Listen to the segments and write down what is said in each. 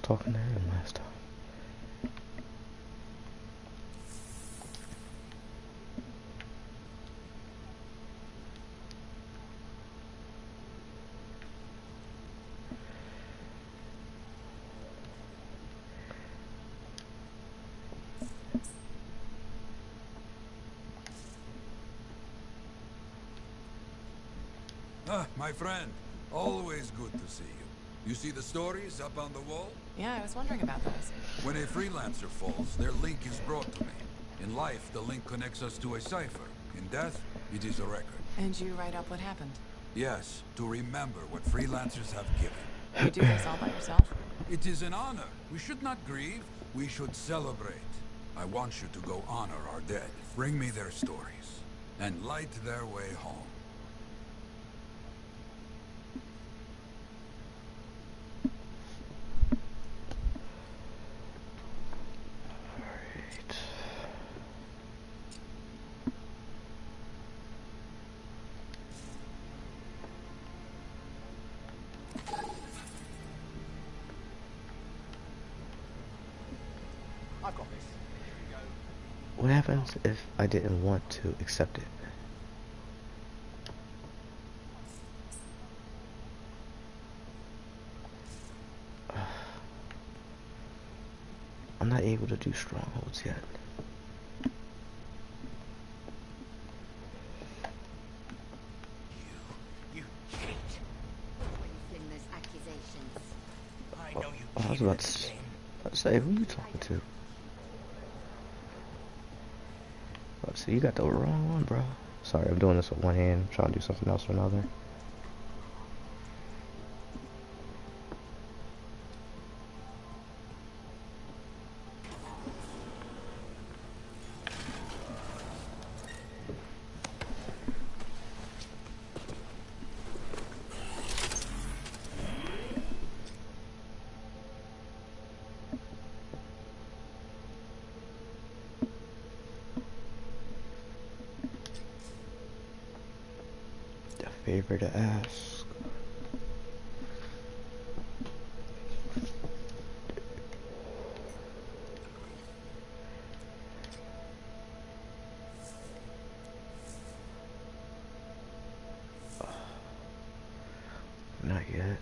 talking to him last time. Ah, my friend. Always good to see you. You see the stories up on the wall? Yeah, I was wondering about those. When a freelancer falls, their link is brought to me. In life, the link connects us to a cipher. In death, it is a record. And you write up what happened? Yes, to remember what freelancers have given. You do this all by yourself? It is an honor. We should not grieve. We should celebrate. I want you to go honor our dead. Bring me their stories. And light their way home. What happens if I didn't want to accept it? I'm not able to do strongholds yet. You hate when you fling those accusations. I know you. I was about to say, who you talking to? So you got the wrong one, bro. Sorry, I'm doing this with one hand. I'm trying to do something else with another. Favor to ask. Not yet.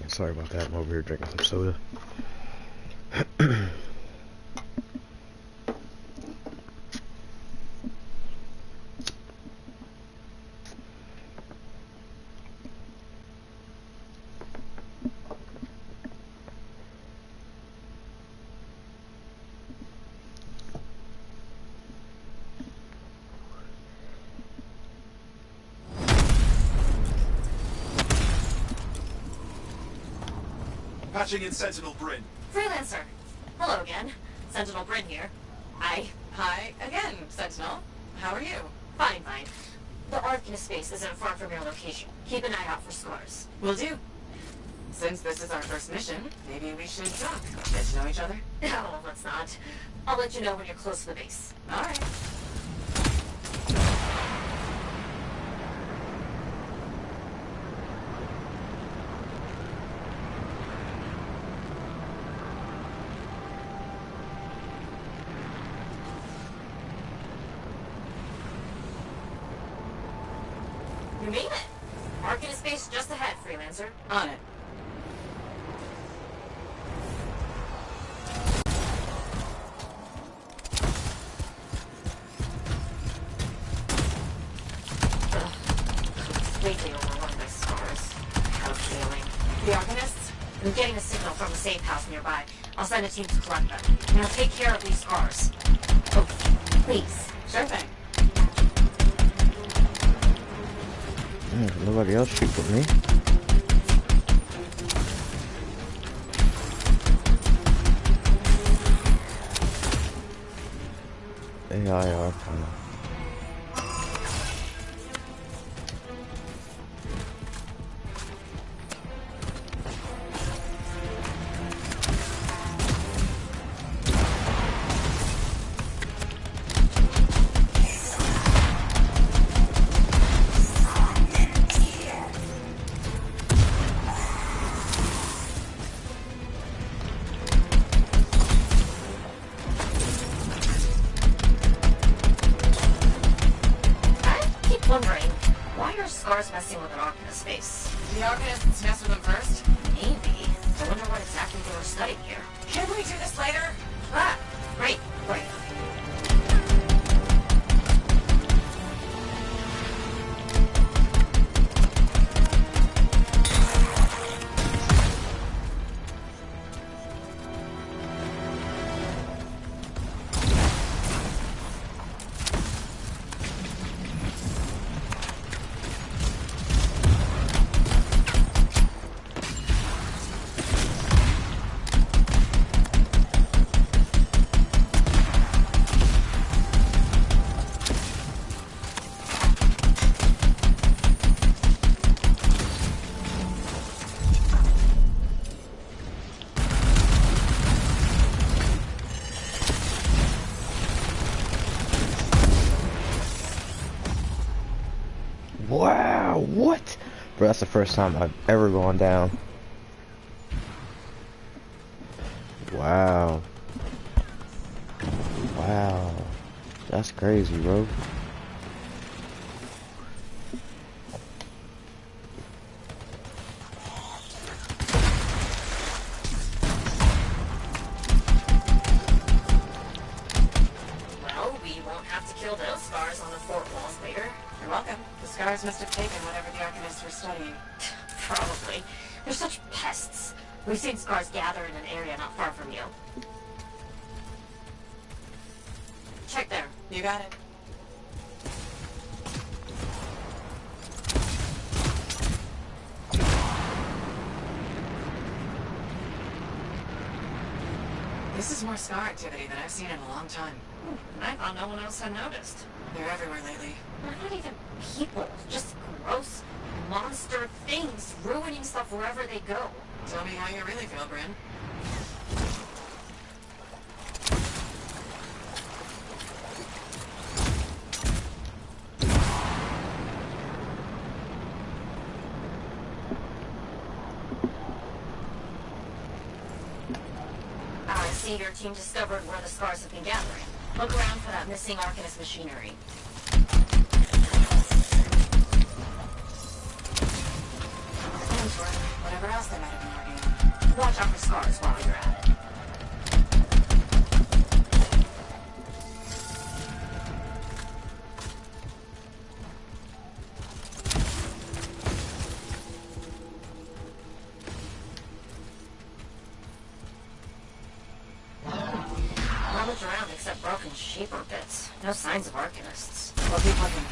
Sorry about that. I'm over here drinking some soda. Patching in Sentinel Bryn. Freelancer. Hello again. Sentinel Bryn here. Hi again, Sentinel. How are you? Fine. The Arcanist space isn't far from your location. Keep an eye out for scars. Will do. Since this is our first mission, maybe we should talk. Get to know each other? No, let's not. I'll let you know when you're close to the base. Alright. Name it. Arcanist space just ahead, freelancer. On it. Completely overrun by scars. How feeling. The Arcanists? I'm getting a signal from a safe house nearby. I'll send a team to collect them. Now take care of these scars. Oh, please. Sure thing. Nobody else shoot with me. AIR panel. Wondering, why are scars messing with an Arcanist space? The Arcanists messed with them first? Maybe. I wonder what exactly they were studying here. Can we do this later? Ah, great. Wow, what? Bro, that's the first time I've ever gone down. Wow. Wow. That's crazy, bro. Well, we won't have to kill those scars on the fort walls later. You're welcome. The scars must have taken whatever the Arcanists were studying. Probably. They're such pests. We've seen scars gather in an area not far from you. Check there. You got it. This is more scar activity than I've seen in a long time. I thought no one else had noticed. They're everywhere lately. They're not even people. Just gross monster things ruining stuff wherever they go. Tell me how you really feel, Bryn. I see your team discovered where the scars have been gathering. Look around for that missing Arcanist machinery. And for whatever else they might have been working on. Watch out for scars while you're at it. Rummage around except broken sheep or bits. No signs of Arcanists. We'll keep looking.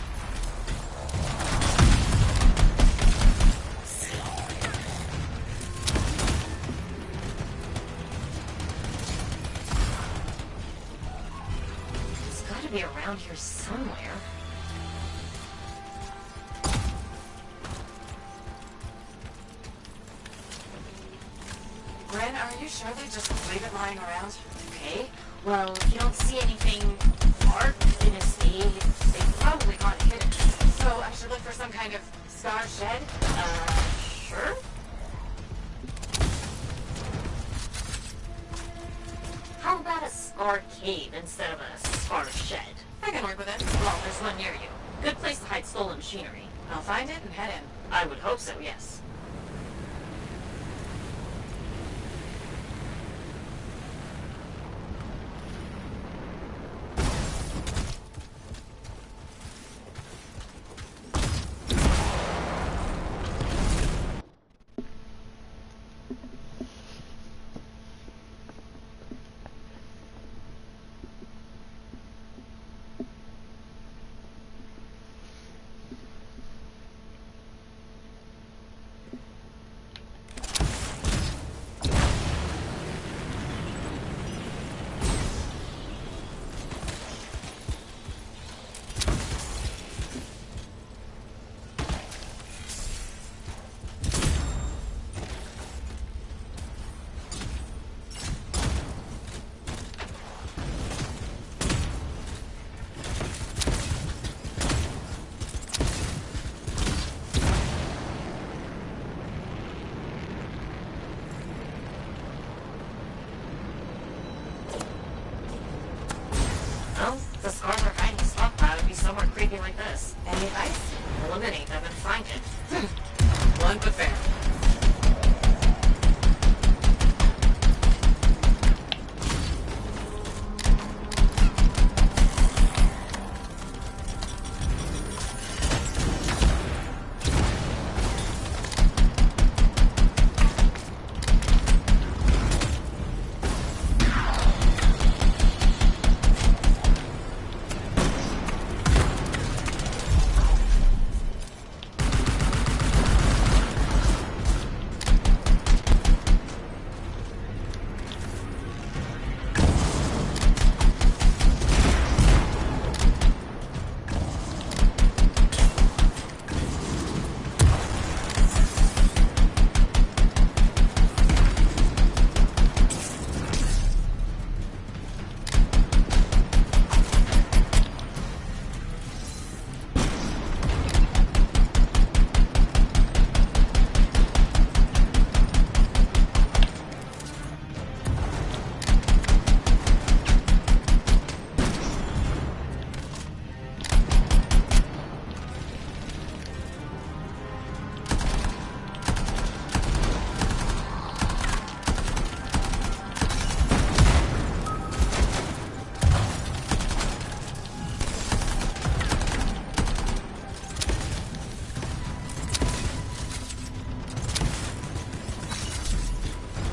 It's gotta be around here somewhere. Bryn, are you sure they just leave it lying around? Okay. Well, if you don't see anything Arcanist-y, they probably got it hidden. So I should look for some kind of scar shed? Sure? How about a scar cave instead of a scar shed? I can work with it. Well, there's one near you. Good place to hide stolen machinery. I'll find it and head in. I would hope so, yes. Well, the scars are hiding stockpile would be somewhere creepy like this. Any advice? Eliminate them and find it. Blunt but fair.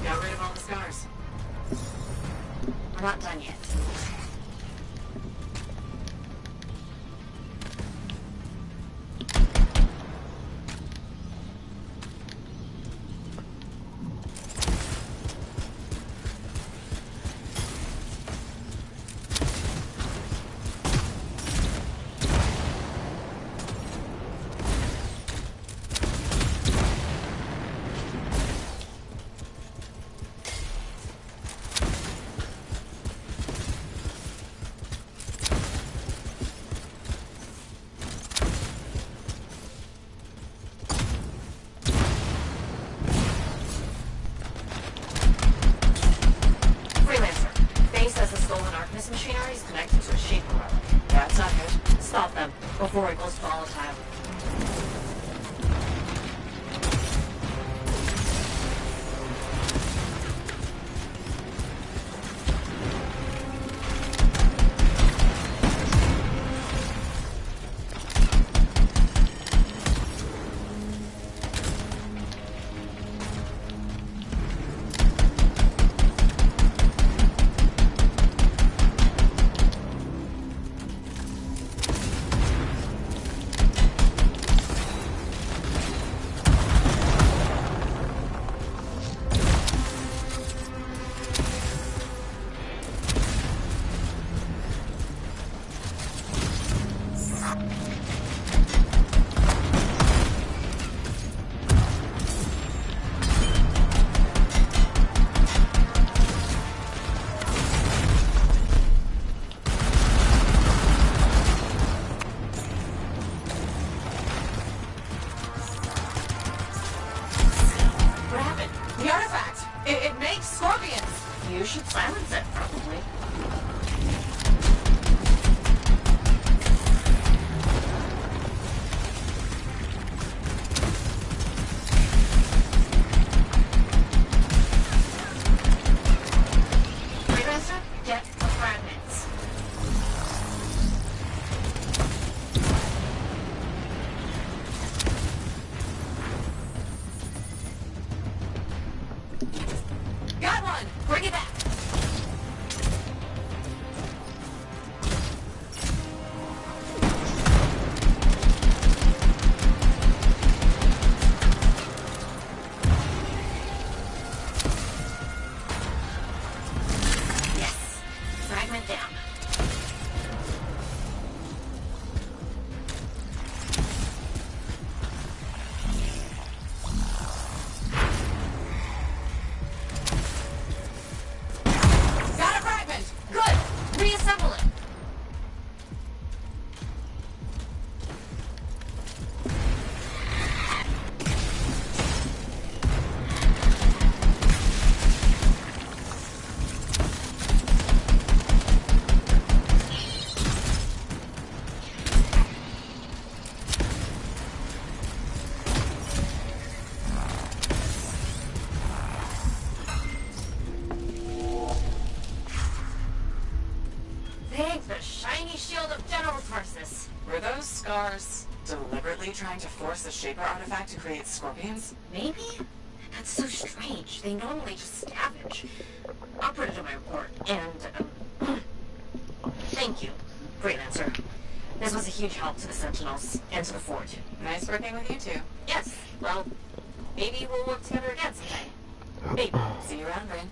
Got rid of all the scars. We're not done yet. Freelancer, Faye says the stolen Arcanist machinery is connected to a shaper relic. That's not good. Stop them before it goes volatile. What happened? The artifact! It makes scorpions! You should silence it, probably. trying to force the Shaper artifact to create scorpions? Maybe? That's so strange. They normally just scavenge. I'll put it in my report. And, thank you, Freelancer. This was a huge help to the Sentinels and to the Fort. Nice working with you two. Yes, well, maybe we'll work together again sometime. Maybe. See you around, Rain.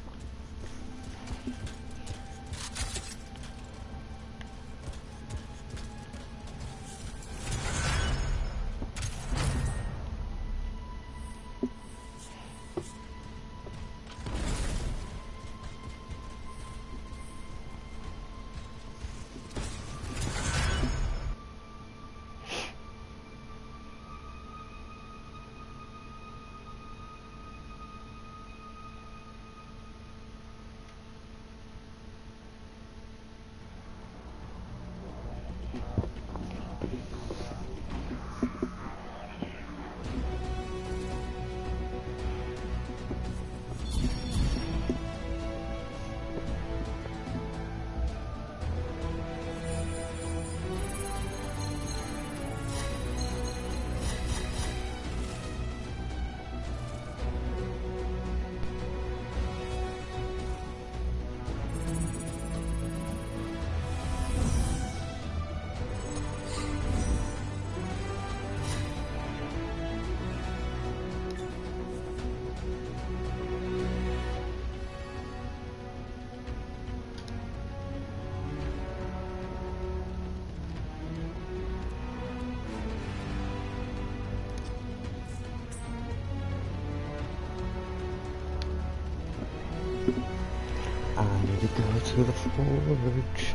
I need to go to the forge.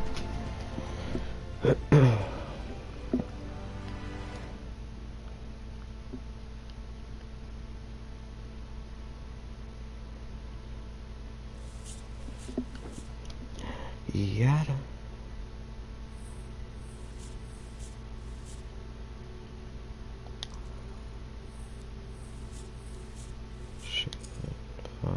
Yada. Shit. 5.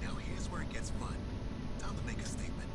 Now here's where it gets fun. Time to make a statement.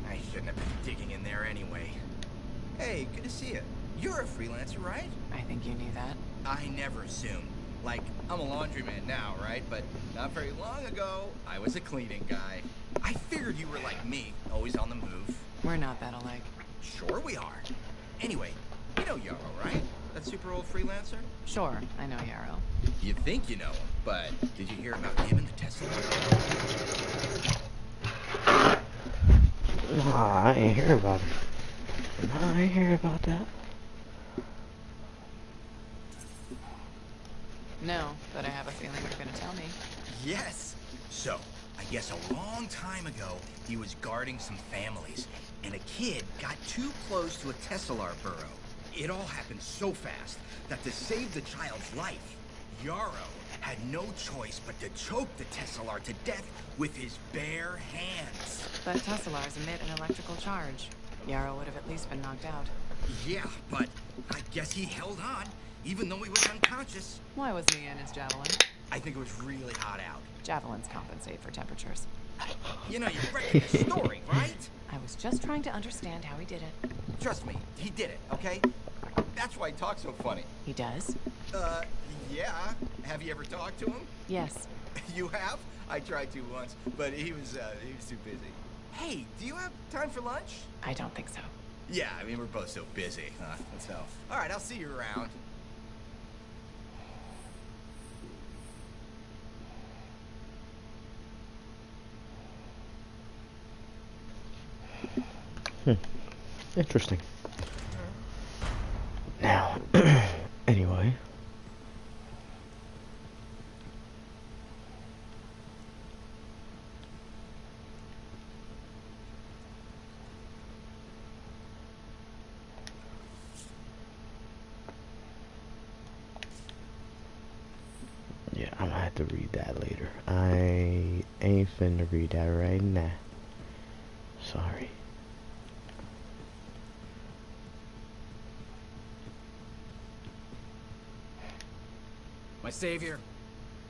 I shouldn't have been digging in there anyway. Hey, good to see you. You're a freelancer, right? I think you knew that. I never assumed. Like, I'm a laundryman now, right? But not very long ago, I was a cleaning guy. I figured you were like me, always on the move. We're not that alike. Sure we are. Anyway, you know Yarrow, right? That super old freelancer? Sure, I know Yarrow. You think you know him, but did you hear about him and the Tesla? Nah, I ain't hear about it. Nah, I ain't hear about that. No, but I have a feeling you're gonna tell me. Yes. So, I guess a long time ago, he was guarding some families, and a kid got too close to a Tesselar burrow. It all happened so fast that to save the child's life, Yarrow had no choice but to choke the Tesselar to death with his bare hands. But Tesselars emit an electrical charge. Yarrow would have at least been knocked out. Yeah, but I guess he held on, even though he was unconscious. Why wasn't he in his javelin? I think it was really hot out. Javelins compensate for temperatures. You know, you read the story, right? I was just trying to understand how he did it. Trust me, he did it, okay? That's why he talks so funny. He does? Yeah. Have you ever talked to him? Yes. You have? I tried to once, but he was too busy. Hey, do you have time for lunch? I don't think so. Yeah, I mean, we're both so busy, huh? So, all right, I'll see you around. Interesting. Now, anyway. Yeah, I'm gonna have to read that later. I ain't finna read that right now. Sorry. My savior,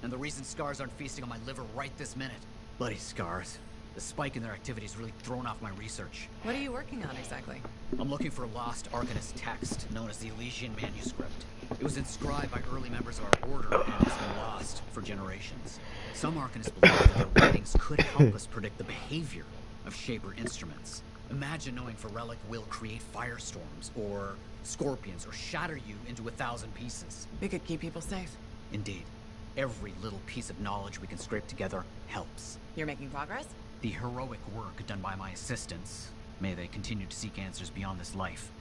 and the reason scars aren't feasting on my liver right this minute. Bloody scars. The spike in their activity has really thrown off my research. What are you working on exactly? I'm looking for a lost Arcanist text known as the Elysian Manuscript. It was inscribed by early members of our order and has been lost for generations. Some Arcanists believe that their writings could help us predict the behavior of Shaper instruments. Imagine knowing Ferelic will create firestorms, or scorpions, or shatter you into 1,000 pieces. We could keep people safe. Indeed. Every little piece of knowledge we can scrape together helps. You're making progress? The heroic work done by my assistants, may they continue to seek answers beyond this life,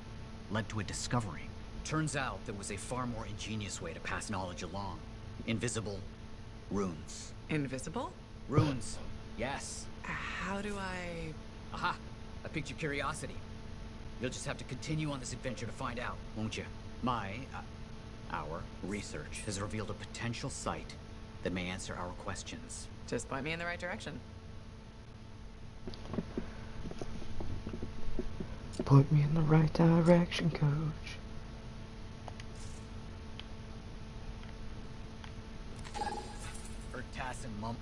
led to a discovery. Turns out there was a far more ingenious way to pass knowledge along. Invisible runes. Invisible? Runes, yes. How do I... Aha! I piqued your curiosity. You'll just have to continue on this adventure to find out, won't you? Our research has revealed a potential site that may answer our questions. Just point me in the right direction. Put me in the right direction, coach. Or Tass and Mum.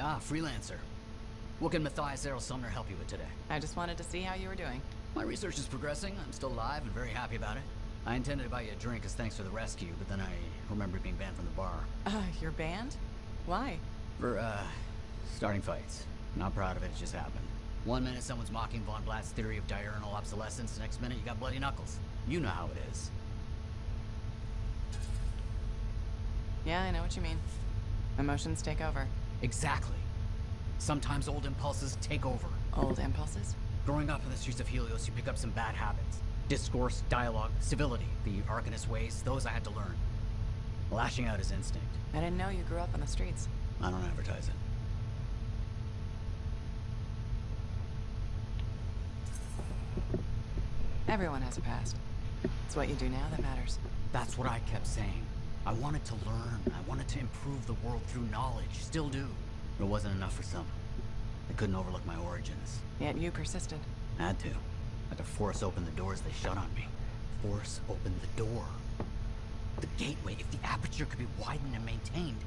Ah, freelancer. What can Matthias Errol Sumner help you with today? I just wanted to see how you were doing. My research is progressing. I'm still alive and very happy about it. I intended to buy you a drink as thanks for the rescue, but then I remembered being banned from the bar. You're banned? Why? For, starting fights. Not proud of it, it just happened. One minute someone's mocking Von Blatt's theory of diurnal obsolescence, the next minute you got bloody knuckles. You know how it is. Yeah, I know what you mean. Emotions take over. Exactly. Sometimes old impulses take over. Old impulses? Growing up in the streets of Helios, you pick up some bad habits. Discourse, dialogue, civility, the Arcanist ways, those I had to learn. Lashing out is instinct. I didn't know you grew up on the streets. I don't advertise it. Everyone has a past. It's what you do now that matters. That's what I kept saying. I wanted to learn. I wanted to improve the world through knowledge. Still do. But it wasn't enough for some. They couldn't overlook my origins. Yet you persisted. Had to. Had to force open the doors they shut on me. Force open the door. The gateway, if the aperture could be widened and maintained.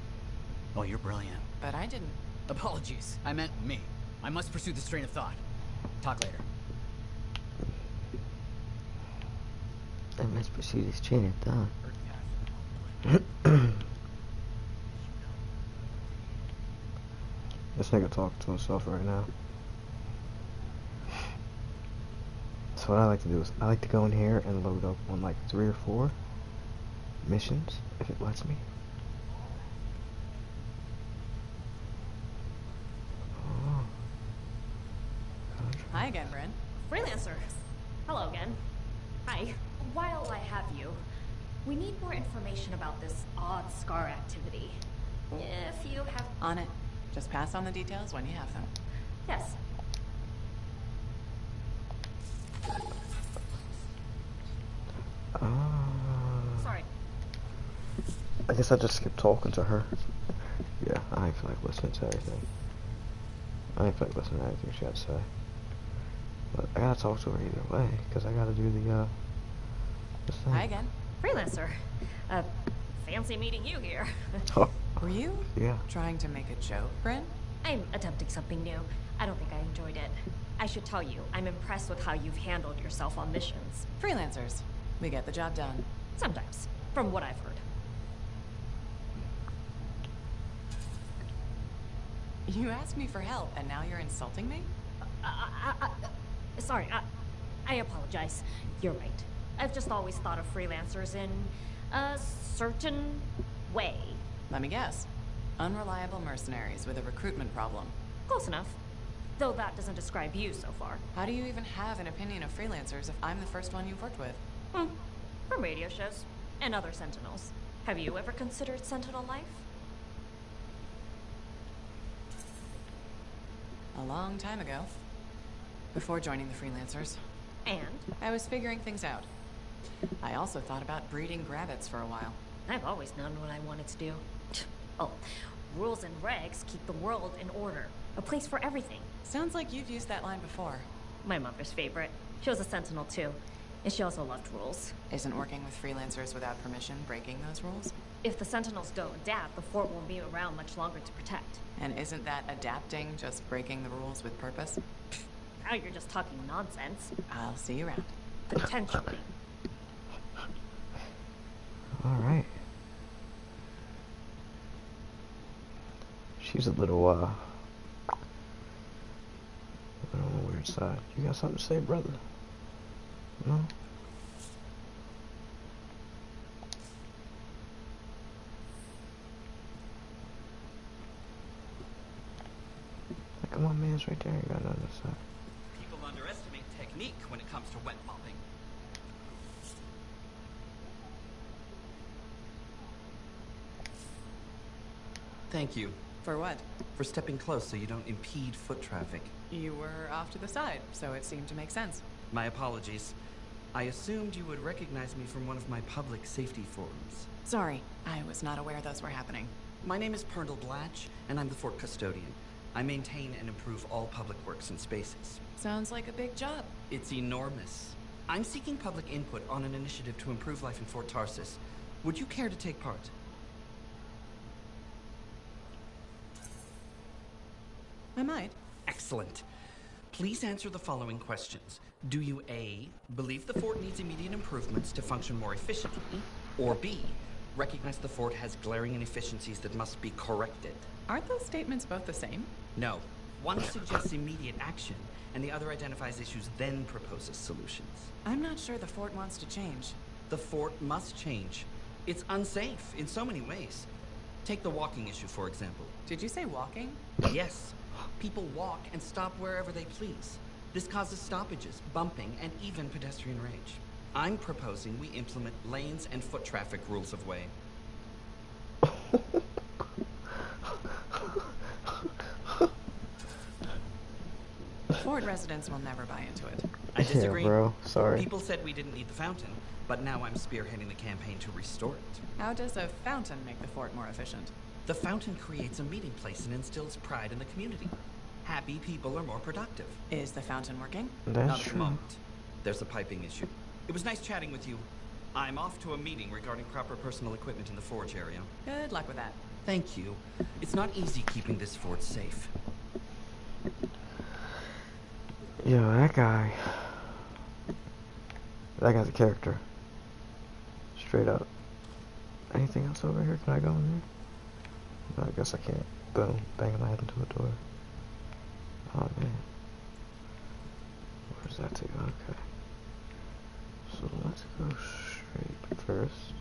Oh, you're brilliant. But I didn't. Apologies. I meant me. I must pursue this train of thought. Talk later. I must pursue this train of thought. This nigga talking to himself right now. So what I like to do is I like to go in here and load up on like 3 or 4 missions if it lets me. Oh. Hi again, Bryn. Freelancer. Hello again. Hi. While I have you, we need more information about this odd scar activity. If you have... On it. Just pass on the details when you have them. Yes. Sorry. I guess I just skipped talking to her. Yeah, I ain't feel like listening to everything. I ain't feel like listening to anything she had to say. But I gotta talk to her either way, because I gotta do the, this thing. Hi again. Freelancer. Fancy meeting you here. Oh, Were you yeah. trying to make a joke, Bryn? I'm attempting something new. I don't think I enjoyed it. I should tell you, I'm impressed with how you've handled yourself on missions. Freelancers. We get the job done. Sometimes, from what I've heard. You asked me for help, and now you're insulting me? Sorry, I apologize. You're right. I've just always thought of freelancers in a certain way. Let me guess. Unreliable mercenaries with a recruitment problem. Close enough. Though that doesn't describe you so far. How do you even have an opinion of freelancers if I'm the first one you've worked with? From radio shows and other Sentinels. Have you ever considered Sentinel life? A long time ago. Before joining the freelancers. And? I was figuring things out. I also thought about breeding grabbits for a while. I've always known what I wanted to do. Oh, rules and regs keep the world in order. A place for everything. Sounds like you've used that line before. My mother's favorite. She was a Sentinel too. And she also loved rules. Isn't working with freelancers without permission breaking those rules? If the Sentinels don't adapt, the fort won't be around much longer to protect. And isn't that adapting just breaking the rules with purpose? Now you're just talking nonsense. I'll see you around. Potentially. Alright. She's a little, on the weird side. You got something to say, brother? No? Come on, man, it's right there. You got nothing to say. People underestimate technique when it comes to wet mopping. Thank you For what? for stepping close so you don't impede foot traffic. You were off to the side, so it seemed to make sense. My apologies. I assumed you would recognize me from one of my public safety forums. Sorry, I was not aware those were happening. My name is Pernell Blatch, and I'm the fort custodian. I maintain and improve all public works and spaces. Sounds like a big job. It's enormous. I'm seeking public input on an initiative to improve life in Fort Tarsis. Would you care to take part? I might. Excellent. Please answer the following questions. Do you A, believe the fort needs immediate improvements to function more efficiently? Or B, recognize the fort has glaring inefficiencies that must be corrected? Aren't those statements both the same? No. One suggests immediate action, and the other identifies issues, then proposes solutions. I'm not sure the fort wants to change. The fort must change. It's unsafe in so many ways. Take the walking issue, for example. Did you say walking? Yes. People walk and stop wherever they please. This causes stoppages, bumping, and even pedestrian rage. I'm proposing we implement lanes and foot traffic rules of way. Fort residents will never buy into it. I disagree. Yeah, bro. Sorry. People said we didn't need the fountain, but now I'm spearheading the campaign to restore it. How does a fountain make the fort more efficient? The fountain creates a meeting place and instills pride in the community. Happy people are more productive. Is the fountain working? That's Not at the true. moment. There's a piping issue. It was nice chatting with you. I'm off to a meeting regarding proper personal equipment in the forge area. Good luck with that. Thank you. It's not easy keeping this fort safe. Yo, that guy. That guy's a character. Straight up. Anything else over here? Can I go in there? No, I guess I can't. Boom. Banging my head into a door. Oh, man. Where's that to go? Okay. So let's go straight first.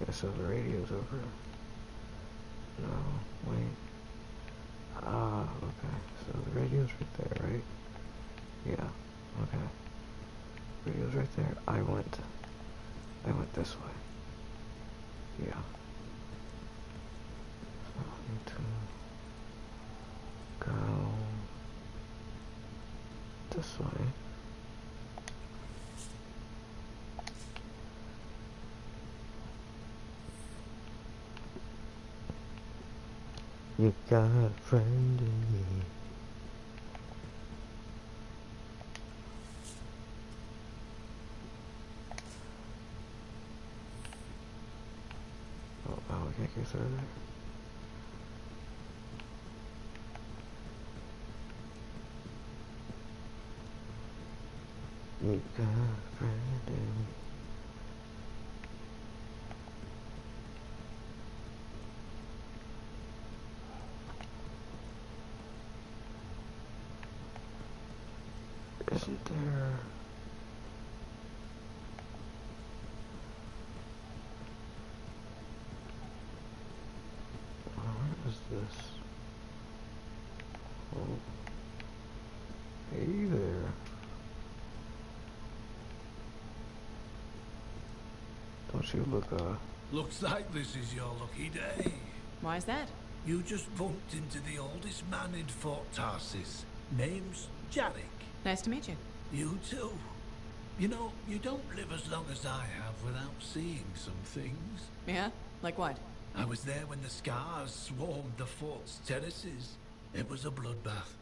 So the radio's over. No, wait. Okay. So the radio's right there, right? Yeah. Okay. Radio's right there. I went this way. Yeah. So I need to go this way. You got a friend in me. Oh, we can't get through there. You got a friend in me. Isn't there... Where is this? Oh. Hey there. Don't you look, Looks like this is your lucky day. Why is that? You just bumped into the oldest man in Fort Tarsis. Name's Jarek. Nice to meet you. You too. You know, you don't live as long as I have without seeing some things. Yeah? Like what? I was there when the scars swarmed the fort's terraces. It was a bloodbath.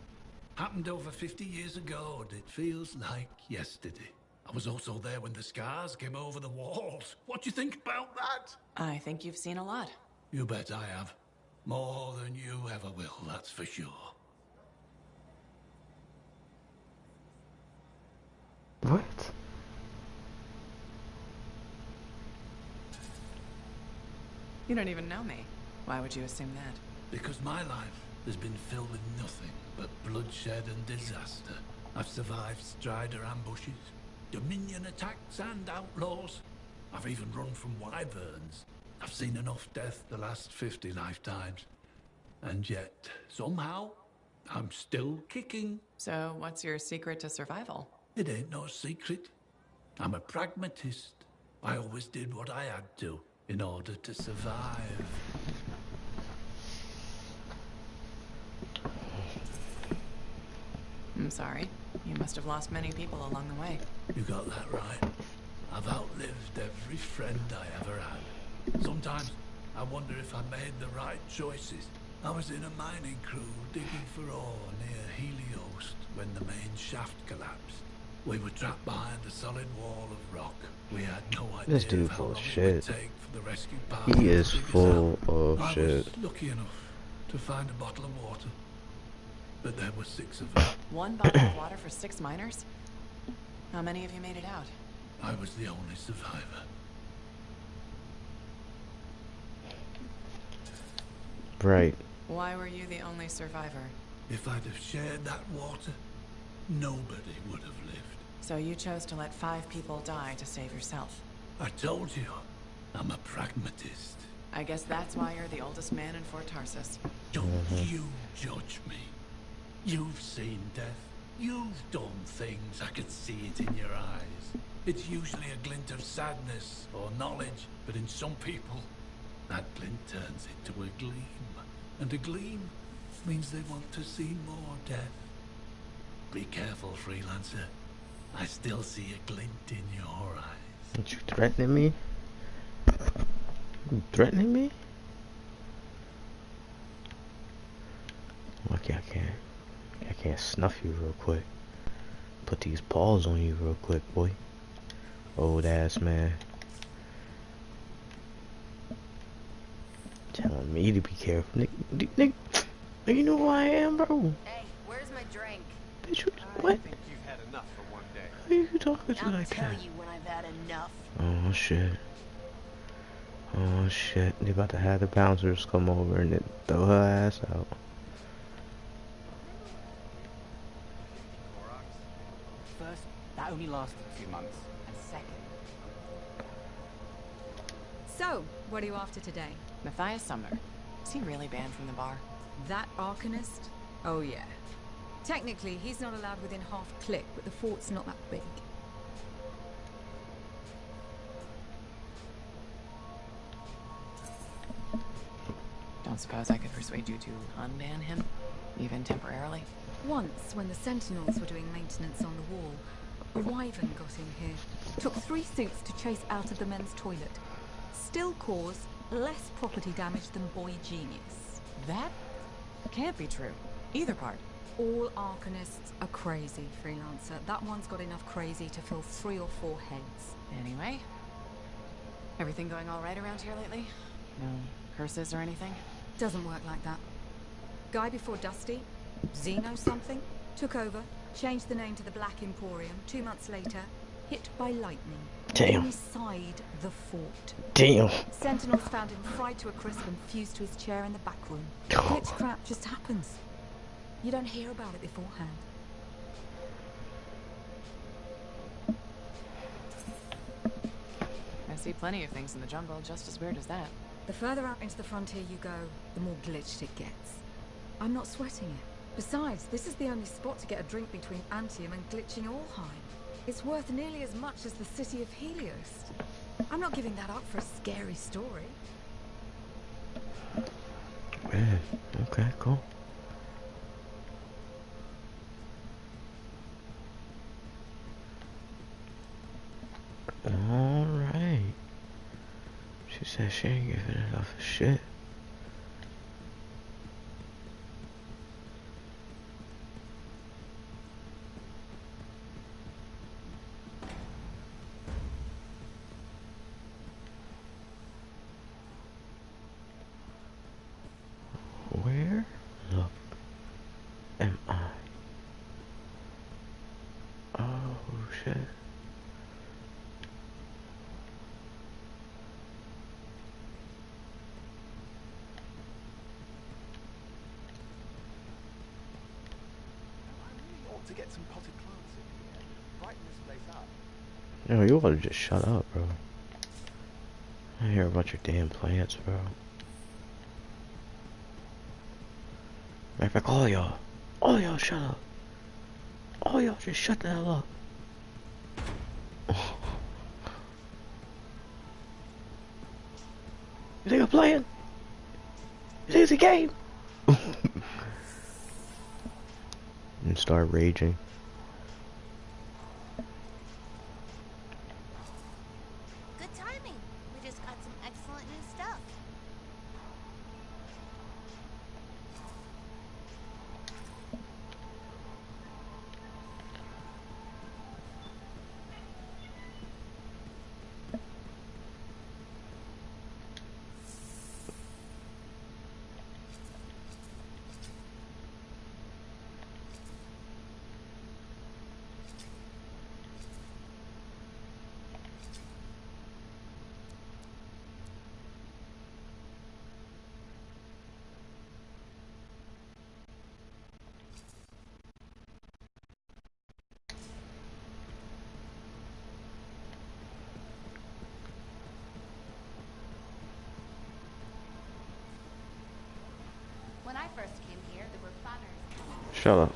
Happened over 50 years ago, and it feels like yesterday. I was also there when the scars came over the walls. What do you think about that? I think you've seen a lot. You bet I have. More than you ever will, that's for sure. What? You don't even know me. Why would you assume that? Because my life has been filled with nothing but bloodshed and disaster. I've survived Strider ambushes, Dominion attacks and outlaws. I've even run from wyverns. I've seen enough death the last 50 lifetimes. And yet, somehow, I'm still kicking. So, what's your secret to survival? It ain't no secret. I'm a pragmatist. I always did what I had to in order to survive. I'm sorry. You must have lost many people along the way. You got that right. I've outlived every friend I ever had. Sometimes I wonder if I made the right choices. I was in a mining crew digging for ore near Helios when the main shaft collapsed. We were trapped behind a solid wall of rock. We had no idea This dude how full long of it would shit. take for the rescue party He to is dig us full out. of I shit. was lucky enough to find a bottle of water, but there were 6 of them. One bottle of water for 6 miners? How many of you made it out? I was the only survivor. Right. Why were you the only survivor? If I'd have shared that water, nobody would have lived. So you chose to let 5 people die to save yourself. I told you, I'm a pragmatist. I guess that's why you're the oldest man in Fort Tarsus. Don't you judge me. You've seen death. You've done things. I could see it in your eyes. It's usually a glint of sadness or knowledge, but in some people, that glint turns into a gleam. And a gleam means they want to see more death. Be careful, freelancer. I still see a glint in your eyes. Aren't you threatening me? You threatening me? Okay, I can't snuff you real quick. Put these paws on you real quick, boy. Old ass man. Telling me to be careful. Nigga, you know who I am, bro. Hey, where's my drink? Bitch, what? I think you've had enough for one day. Who are you talking to I'll like tell that? you when I've had enough. Oh shit. Oh shit. They about to have the bouncers come over and then throw her ass out. First, that only lasted a few months. And second, So, what are you after today? Matthias Sumner. Is he really banned from the bar? That Arcanist? Oh yeah. Technically, he's not allowed within half click, but the fort's not that big. Don't suppose I could persuade you to unban him? Even temporarily? Once, when the Sentinels were doing maintenance on the wall, a wyvern got in here. Took 3 suits to chase out of the men's toilet. Still caused less property damage than Boy Genius. That can't be true. Either part. All Arcanists are crazy, Freelancer. That one's got enough crazy to fill 3 or 4 heads. Anyway, everything going all right around here lately? No curses or anything? Doesn't work like that. Guy before Dusty, Xeno something, took over, changed the name to the Black Emporium. 2 months later, hit by lightning. Damn. Inside the fort. Damn. Sentinels found him fried to a crisp and fused to his chair in the back room. Glitch crap just happens. You don't hear about it beforehand. I see plenty of things in the jungle just as weird as that. The further out into the frontier you go, the more glitched it gets. I'm not sweating it. Besides, this is the only spot to get a drink between Antium and glitching Allheim. It's worth nearly as much as the city of Helios. I'm not giving that up for a scary story. Man, okay, cool. Alright. She said she ain't giving enough of shit. Where the am I? Oh shit. To get some potted plants in here, brighten this place up. Yo, you oughta just shut up, bro. I hear about your damn plants, bro. Matter of fact, all y'all shut up. All y'all just shut the hell up. You think I'm playing? You think it's a game? And start raging. Good timing. We just got some excellent new stuff. When I first came here, there were planners. Shut up.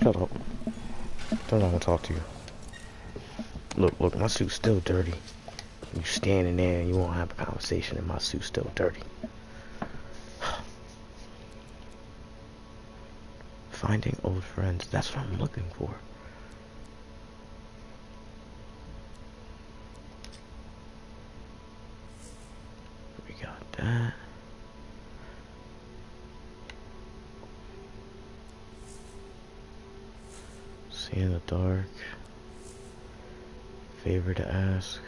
Shut up. Don't want to talk to you. Look, my suit's still dirty. You standing there and you won't have a conversation and my suit's still dirty. Finding old friends, that's what I'm looking for. We got that. See in the dark. Favor to ask.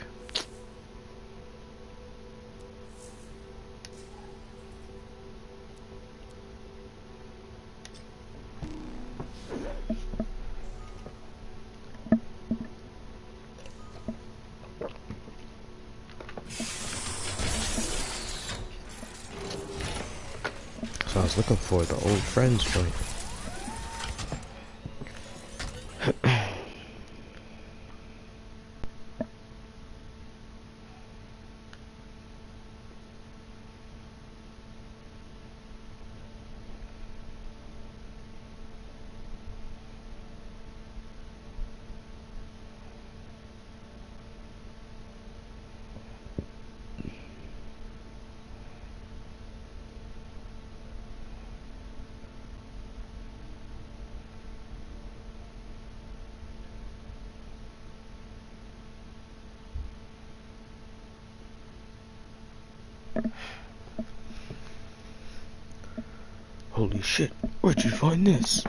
So I was looking for the old friends joint. Holy shit, where'd you find this?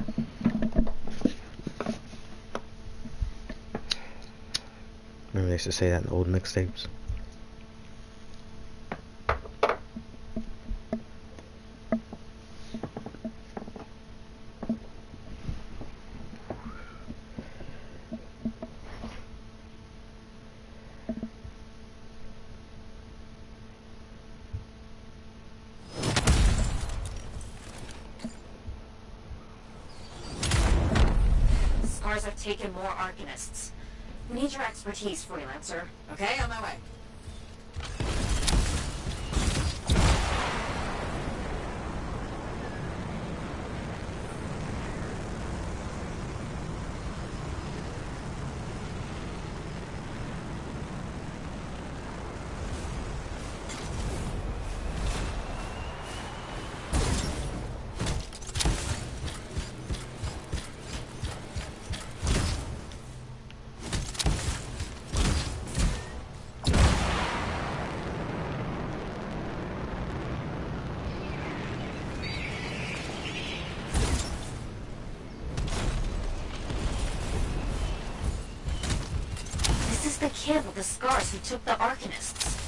Remember they used to say that in old mixtapes? Scars have taken more Arcanists. We need your expertise, Freelancer. Okay, on my way. the kid with the scars who took the Arcanists.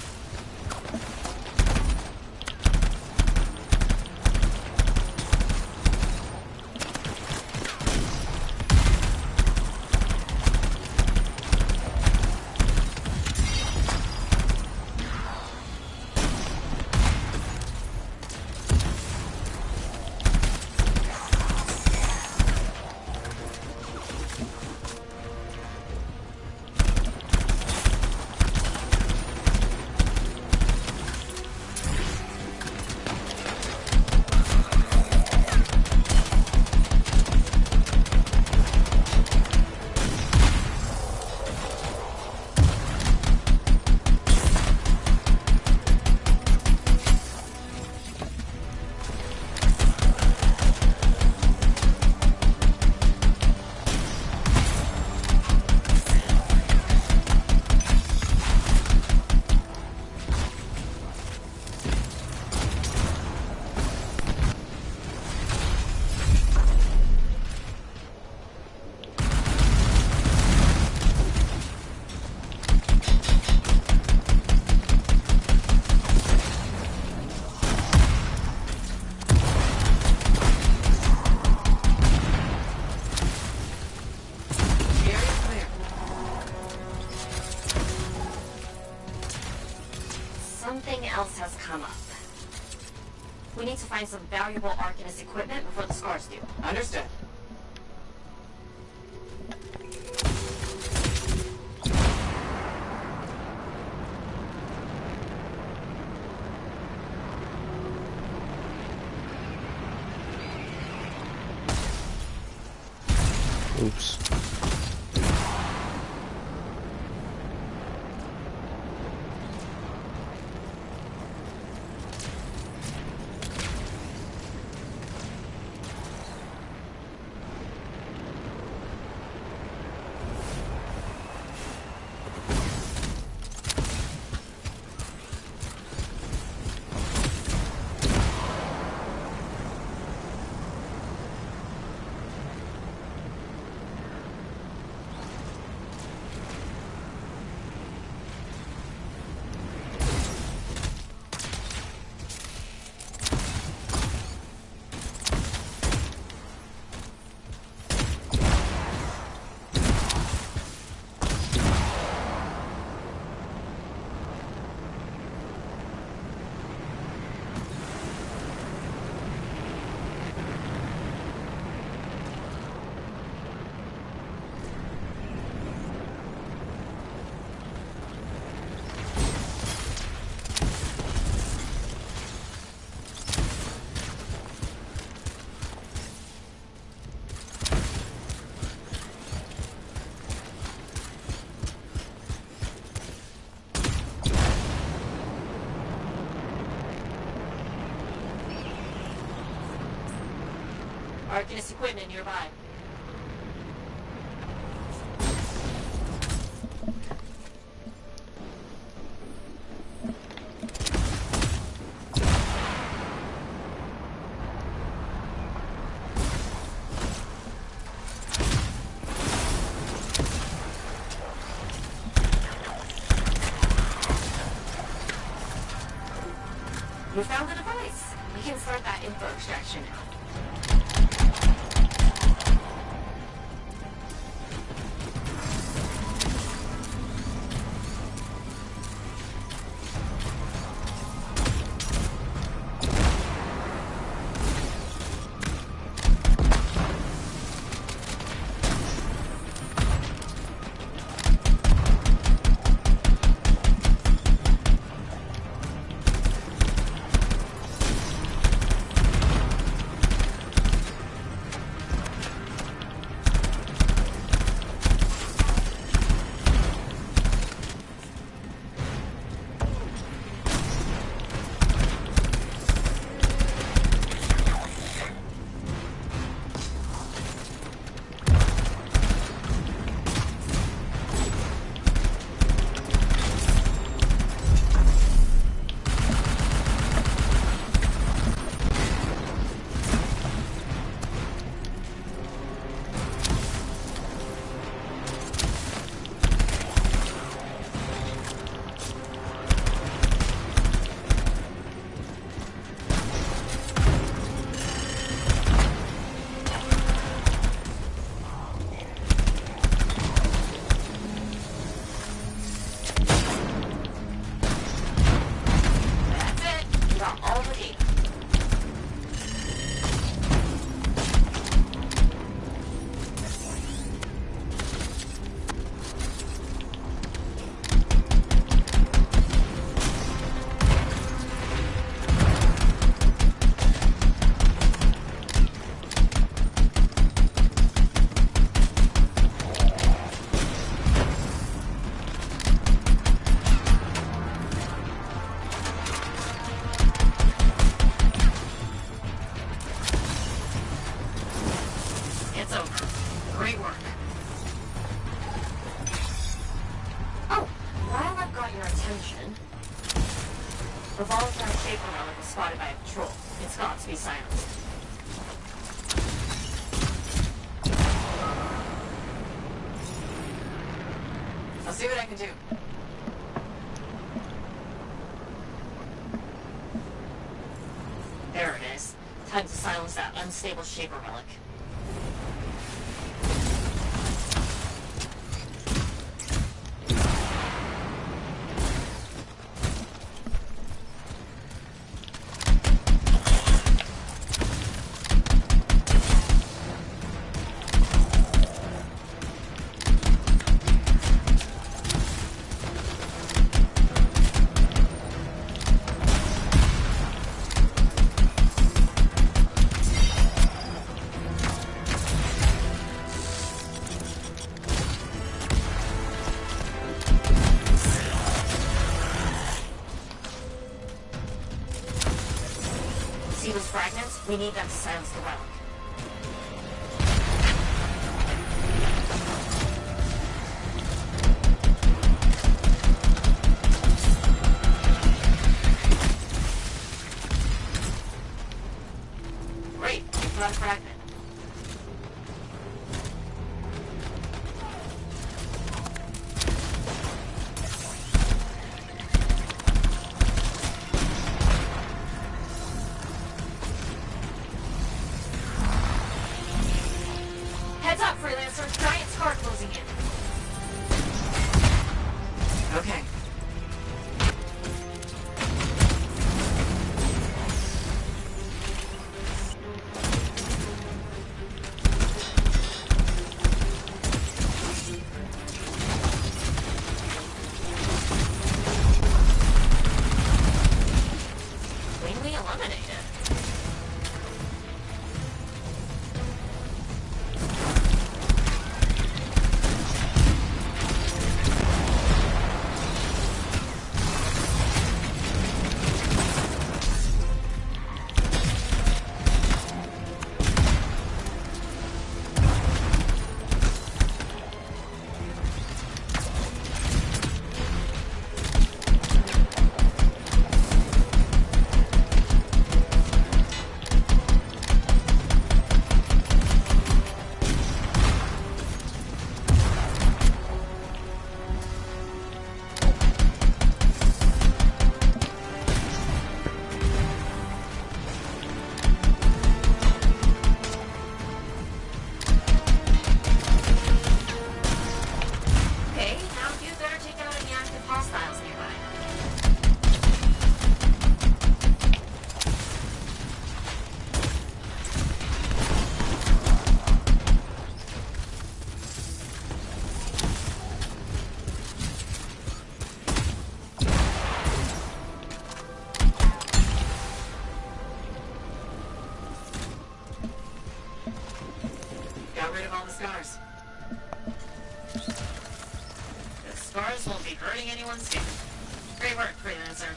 Something else has come up. We need to find some valuable Arcanist equipment before the scars do. Understood. Oops. Arcanist equipment nearby. We found the device. We can start that info extraction now. attention. The volatile shaper relic was spotted by a patrol. It's got to be silenced. I'll see what I can do. There it is. Time to silence that unstable shaper relic. See those fragments? We need them to silence the relic. Great, we put on a fragment. Heads up, Freelancer. Giant scar closing in. Okay. Cleanly eliminated. Okay, now you better take out any active hostiles nearby. Got rid of all the scars. The scars won't be hurting anyone soon. Great work, Freelancer.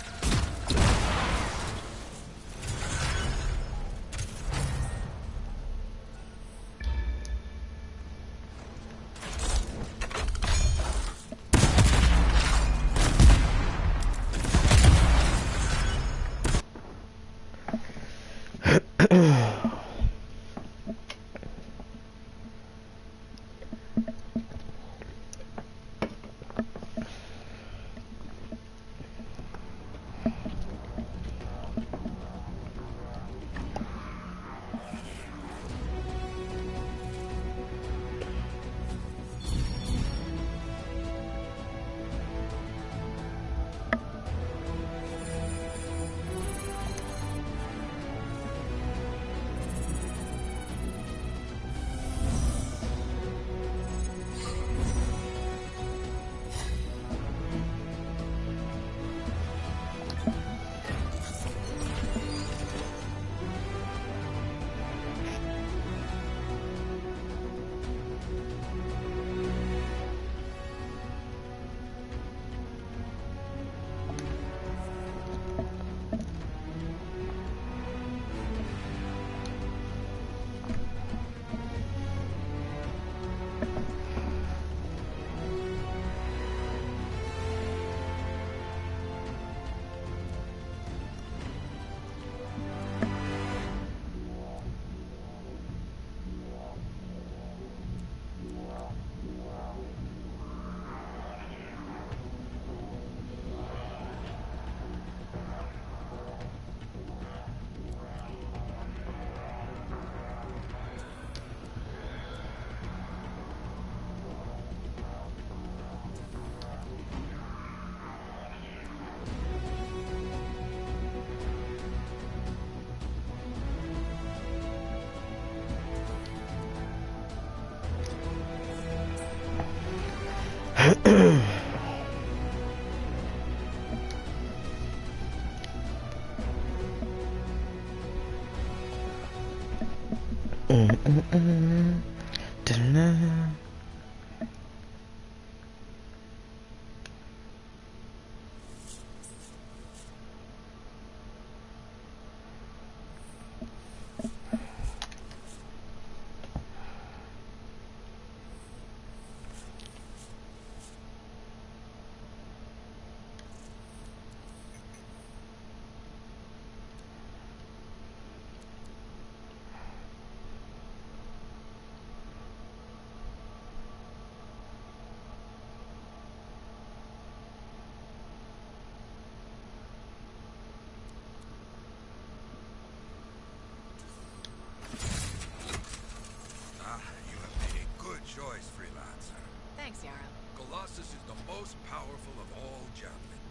most powerful of all javelins.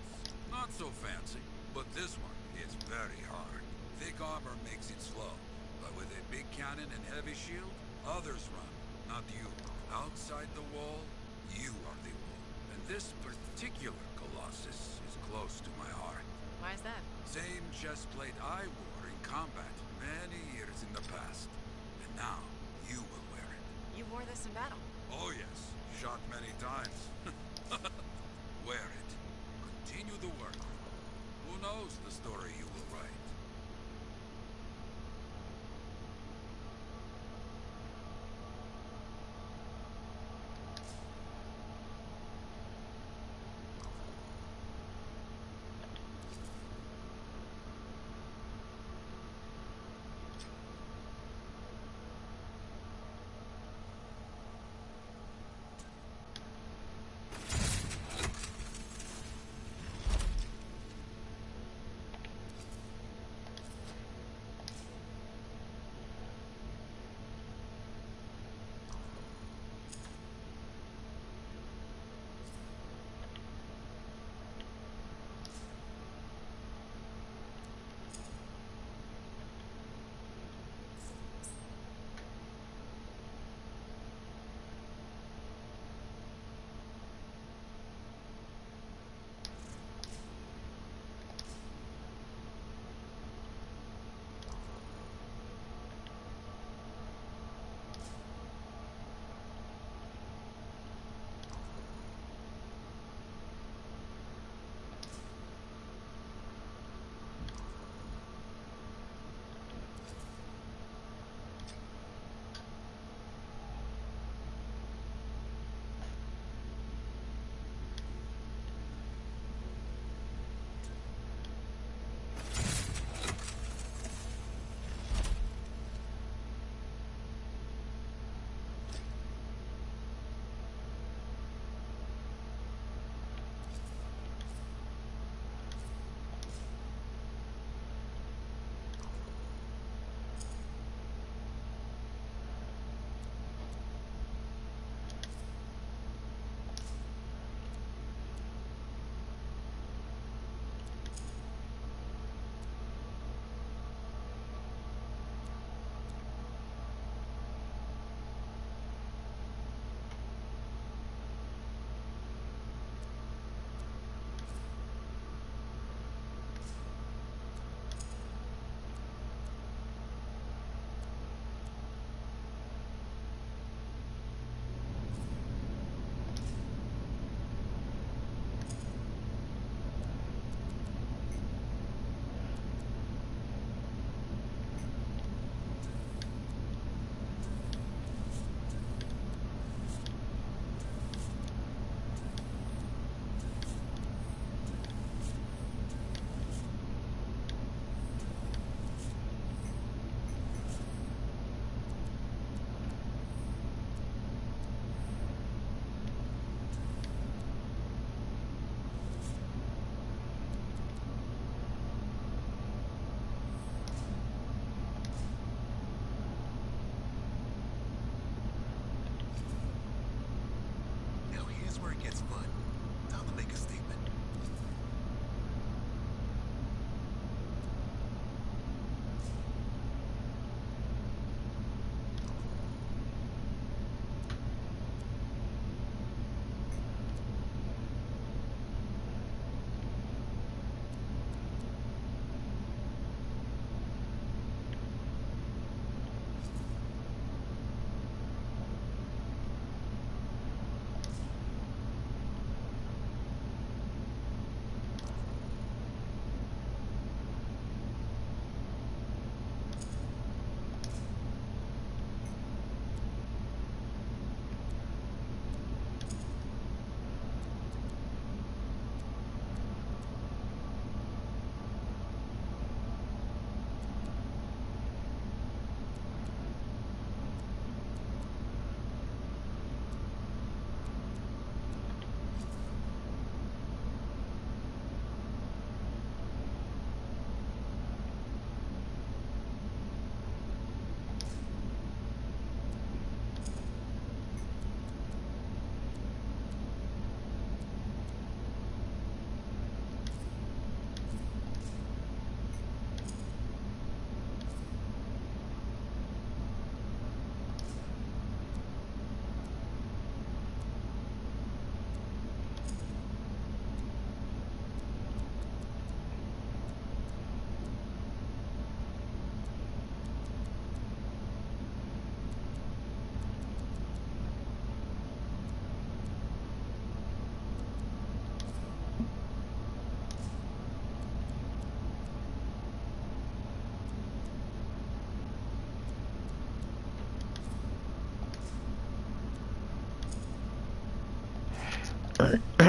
Not so fancy, but this one is very hard. Thick armor makes it slow, but with a big cannon and heavy shield, others run, not you. Outside the wall, you are the wall. And this particular Colossus is close to my heart. Why is that? Same chestplate I wore in combat many years in the past. And now, you will wear it. You wore this in battle. Oh yes, shot many times. Wear it. Continue the work. Who knows the story you will write?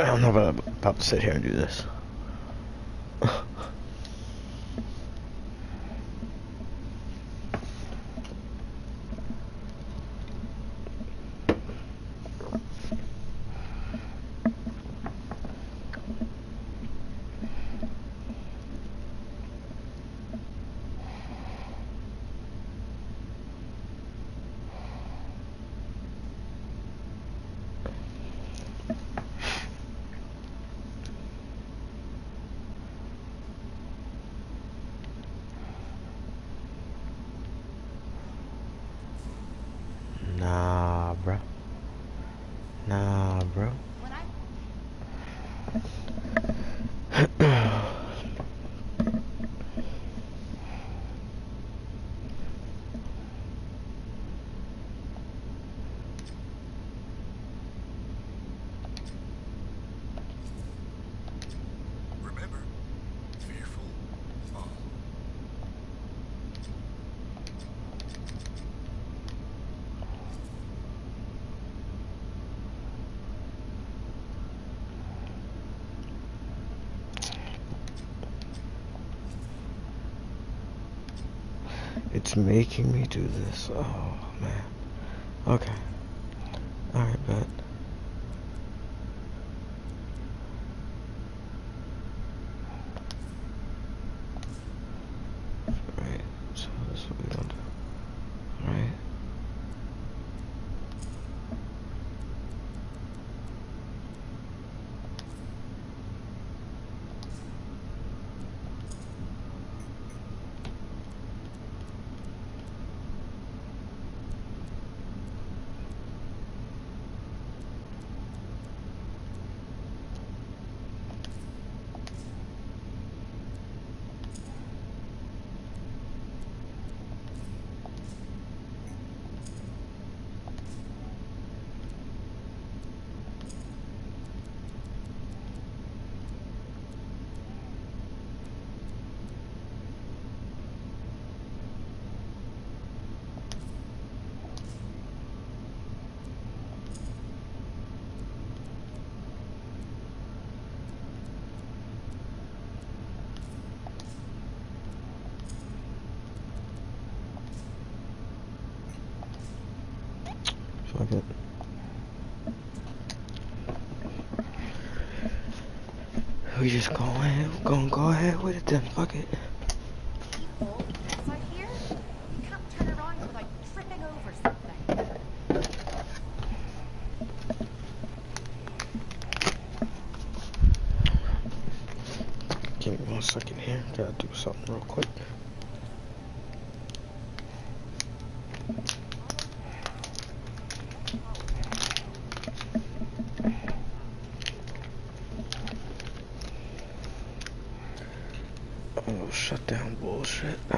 I'm not about to sit here and do this. Nah, bro. Nah, bro. Remember, fearful, fall. It's making me do this. Oh, man. Okay. Alright, bet. Right. So this is what we gonna do. Right. Fuck it. We just gonna go ahead with it then. Fuck it. People, as I hear, you can't turn around without tripping over something. Give me 1 second here. Gotta do something real quick. Oh, shutdown bullshit. I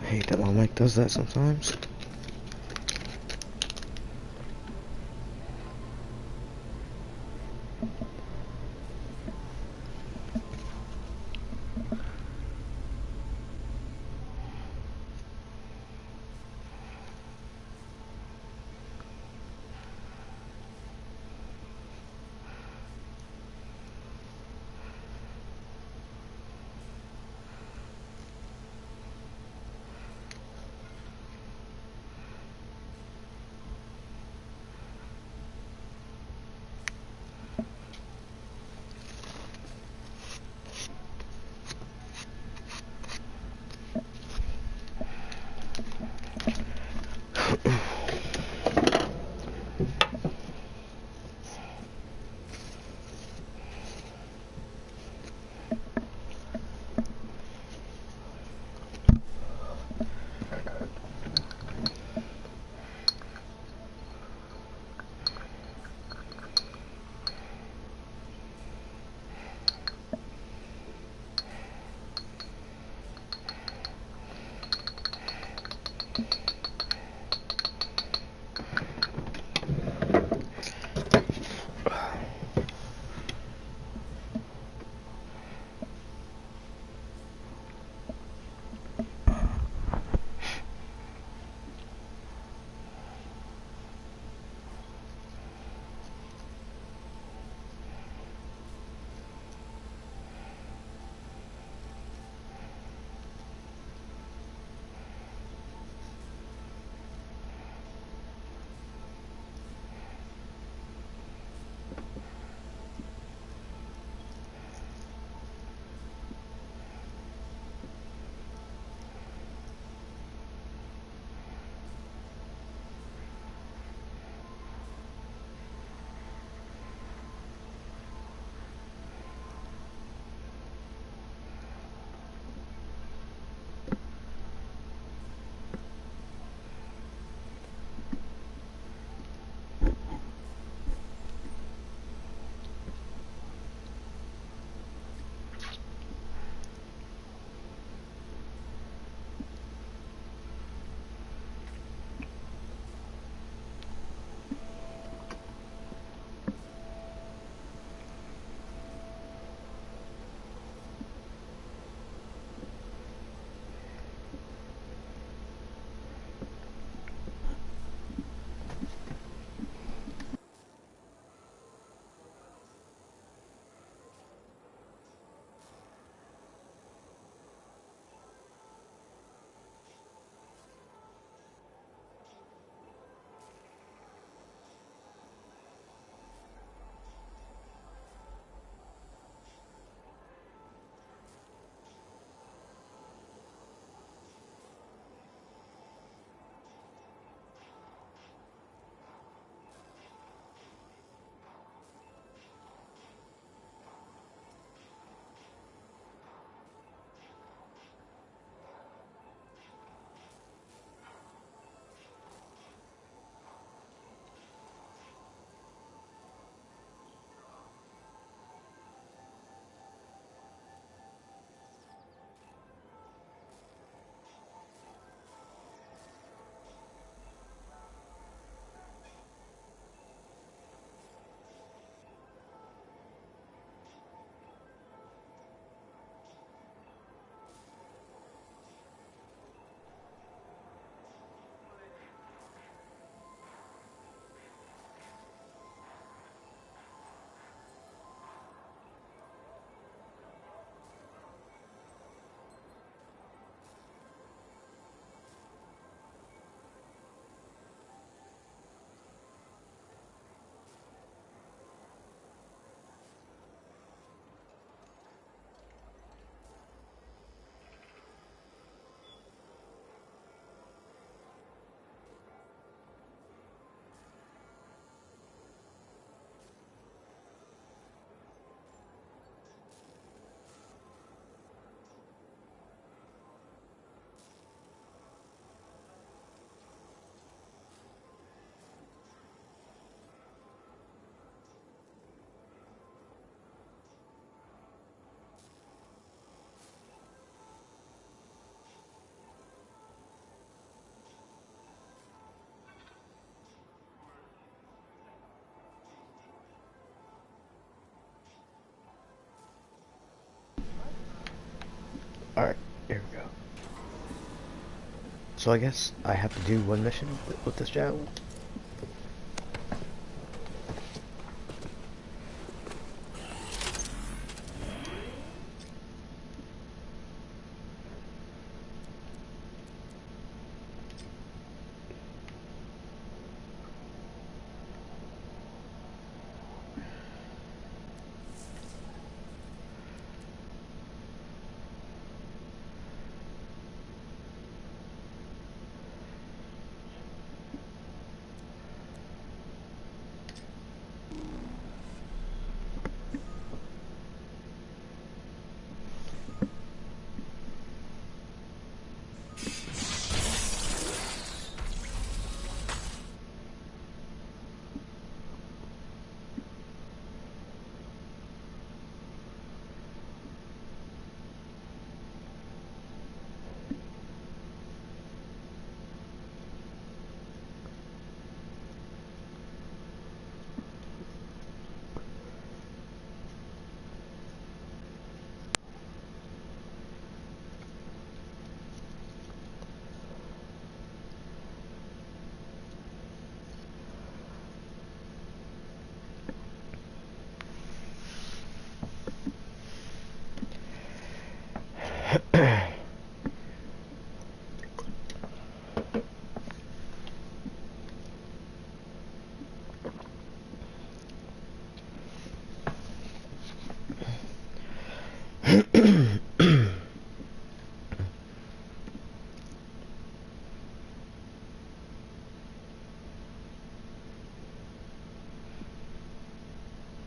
hate that my mic does that sometimes. Alright, here we go. So I guess I have to do one mission with this channel.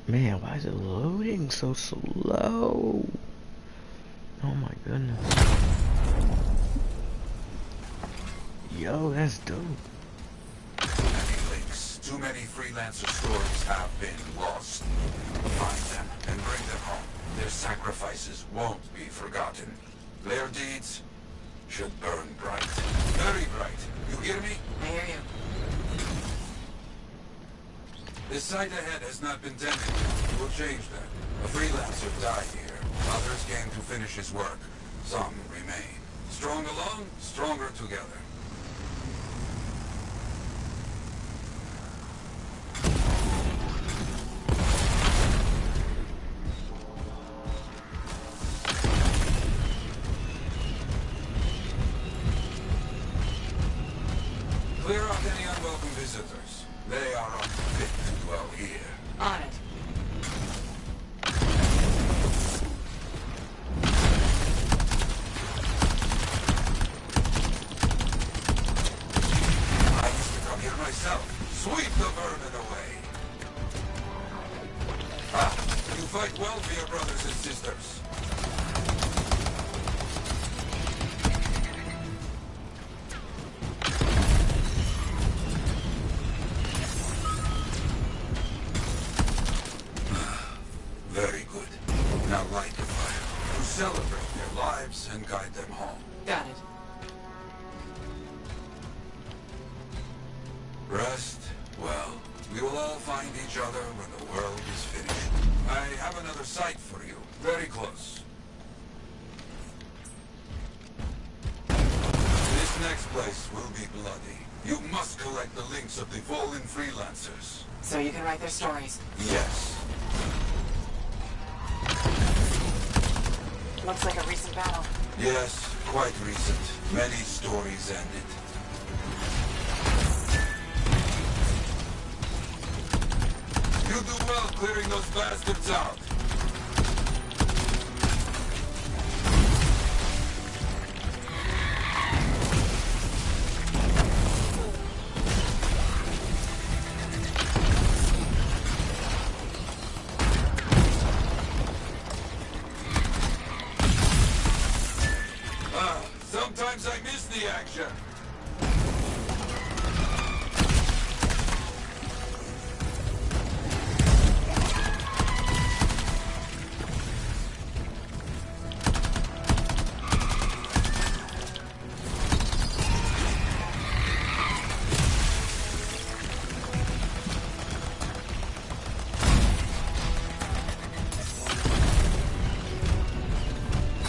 Man, why is it loading so slow? Oh my goodness. Yo, that's dope. Many links, too many freelancer stories have been lost. Find them and bring them home. Their sacrifices won't be forgotten. Their deeds should burn bright. Very bright. You hear me? I hear you. This site ahead has not been tended. We'll change that. A freelancer died here. Others came to finish his work. Some remain. Strong alone, stronger together. Clear out any unwelcome visitors. They are unfit to dwell here. On it. I used to come here myself. Sweep the vermin away. Ah, you fight well for your brothers and sisters. Very good. Now light the fire to celebrate their lives and guide them home. Got it. Rest well. We will all find each other when the world is finished. I have another site for you. Very close. This next place will be bloody. You must collect the links of the fallen freelancers. So you can write their stories. Yes. Looks like a recent battle. Yes, quite recent. Many stories ended. You do well clearing those bastards out. Sometimes I miss the action.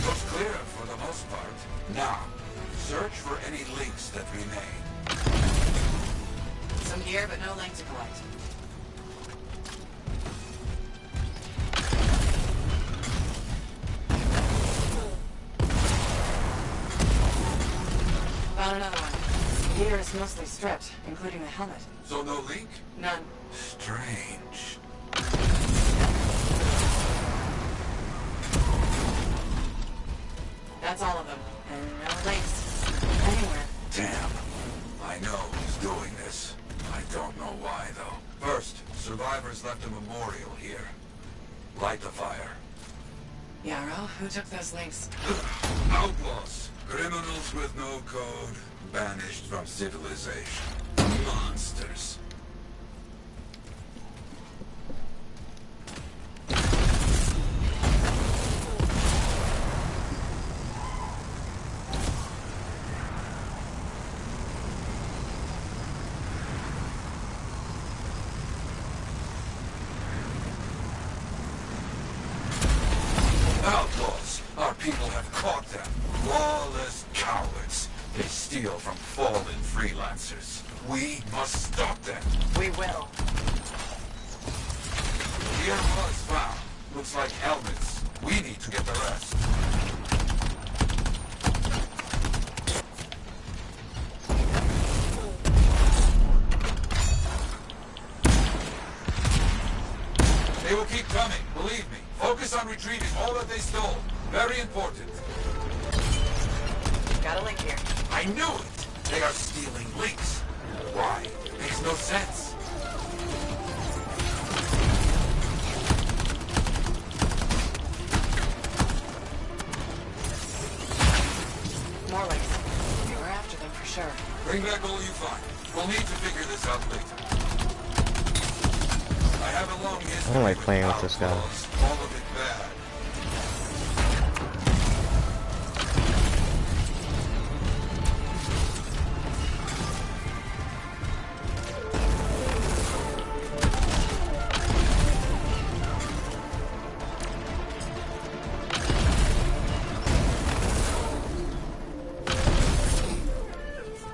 Looks clear for the most Now, search for any links that remain. Some gear, but no link to collect. Found another one. Gear is mostly stripped, including the helmet. So no link? None. Strange. That's all of them. And no links. Anywhere. Damn. I know who's doing this. I don't know why, though. First, survivors left a memorial here. Light the fire. Yarrow, who took those links? Outlaws. Criminals with no code. Banished from civilization. Monsters. Outlaws! Our people have caught them. Lawless cowards. They steal from fallen freelancers. We must stop them. We will. Gear was found. Looks like helmets. We need to get the rest. They will keep coming, believe me. Focus on retrieving all that they stole. Very important. Got a link here. I knew it! They are stealing links. Why? Makes no sense. More links. We were after them for sure. Bring back all you find. We'll need to figure this out later. I have a long history. I don't like playing with this guy. All of it bad.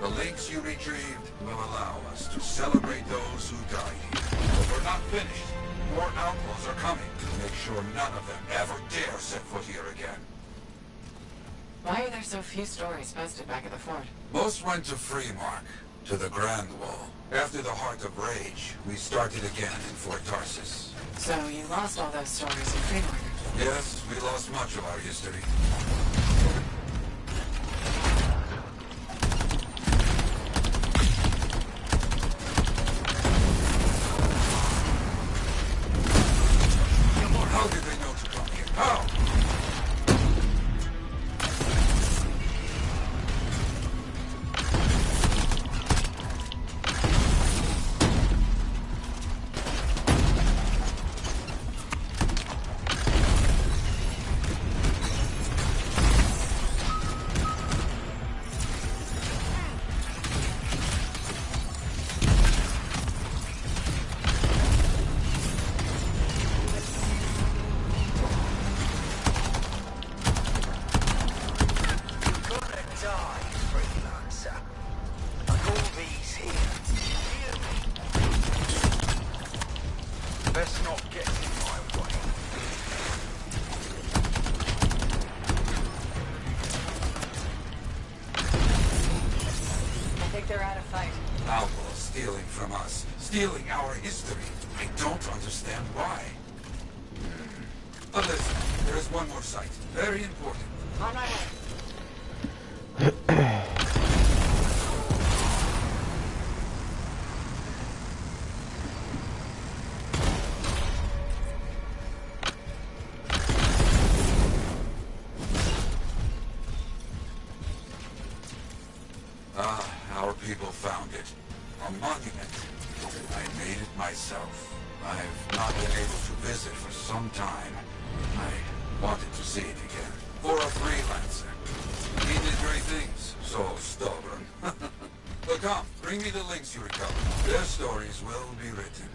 The links you retrieved will allow us to celebrate those who died here. But we're not finished. More outlaws are coming. Make sure none of them ever dare set foot here again. Why are there so few stories posted back at the fort? Most went to Freemark, to the Grand Wall. After the Heart of Rage, we started again in Fort Tarsus. So you lost all those stories in Freemark? Yes, we lost much of our history. How did they know to come here? How? Best not get in my way. I think they're out of fight. Outlaws stealing from us. Stealing our history. I don't understand why. But listen, there is one more site. Very important. On my way. Our people found it. A monument. I made it myself. I've not been able to visit for some time. I wanted to see it again. For a freelancer. He did great things. So stubborn. But come, bring me the links you recovered. Their stories will be written.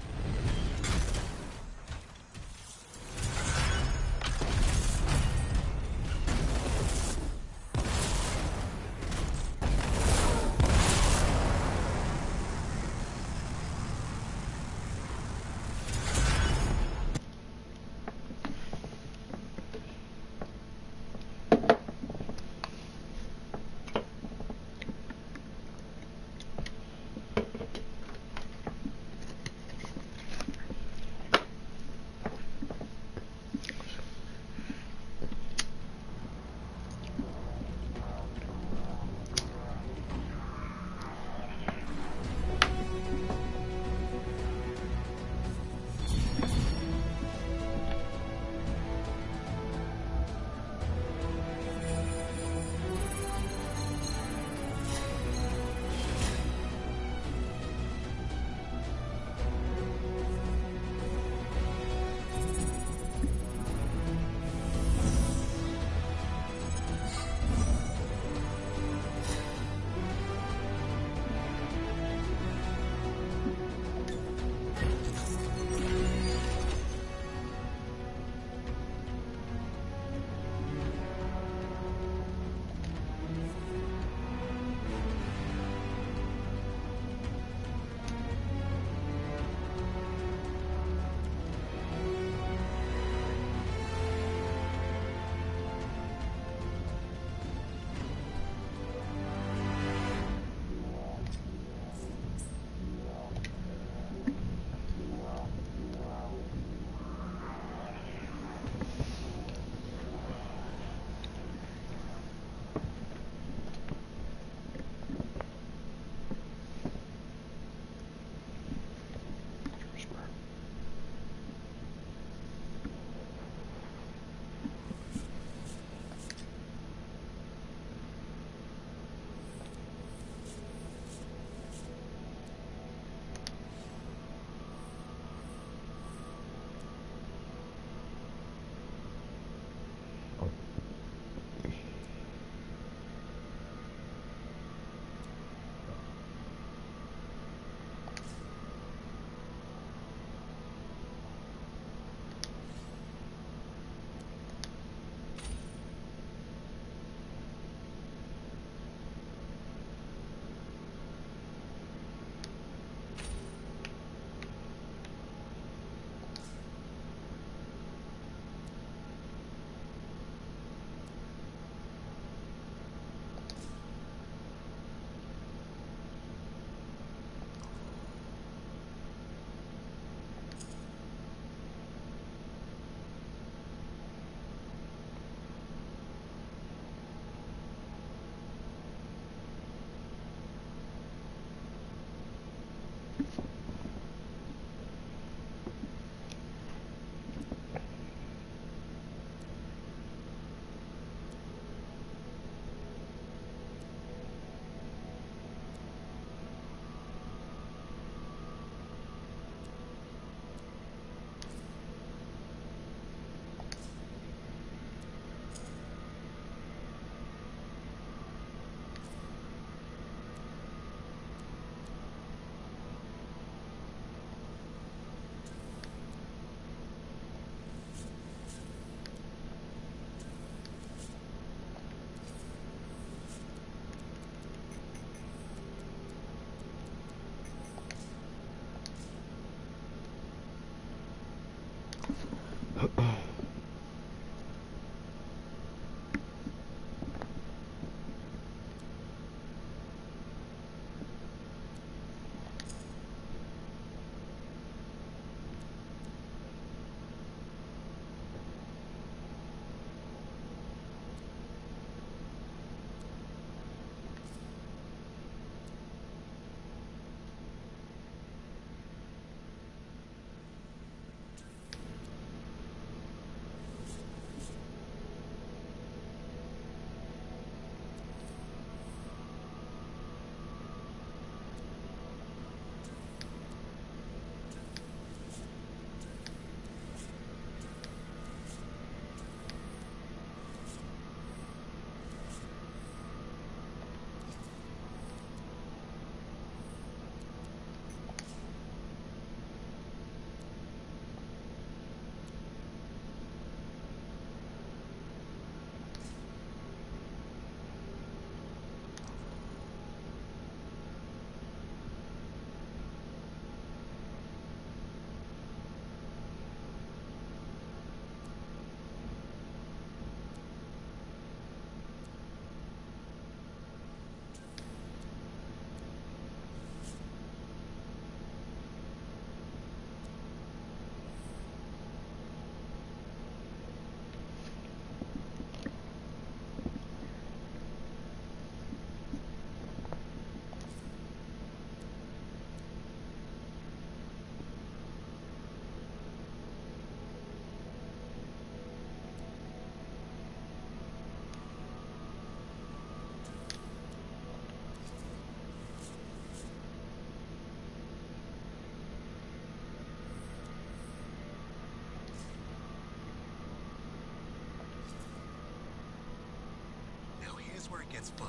where it gets fun.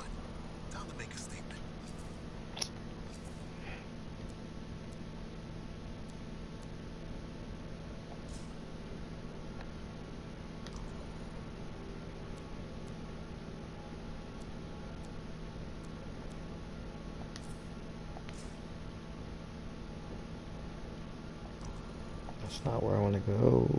Time to make a statement. That's not where I want to go.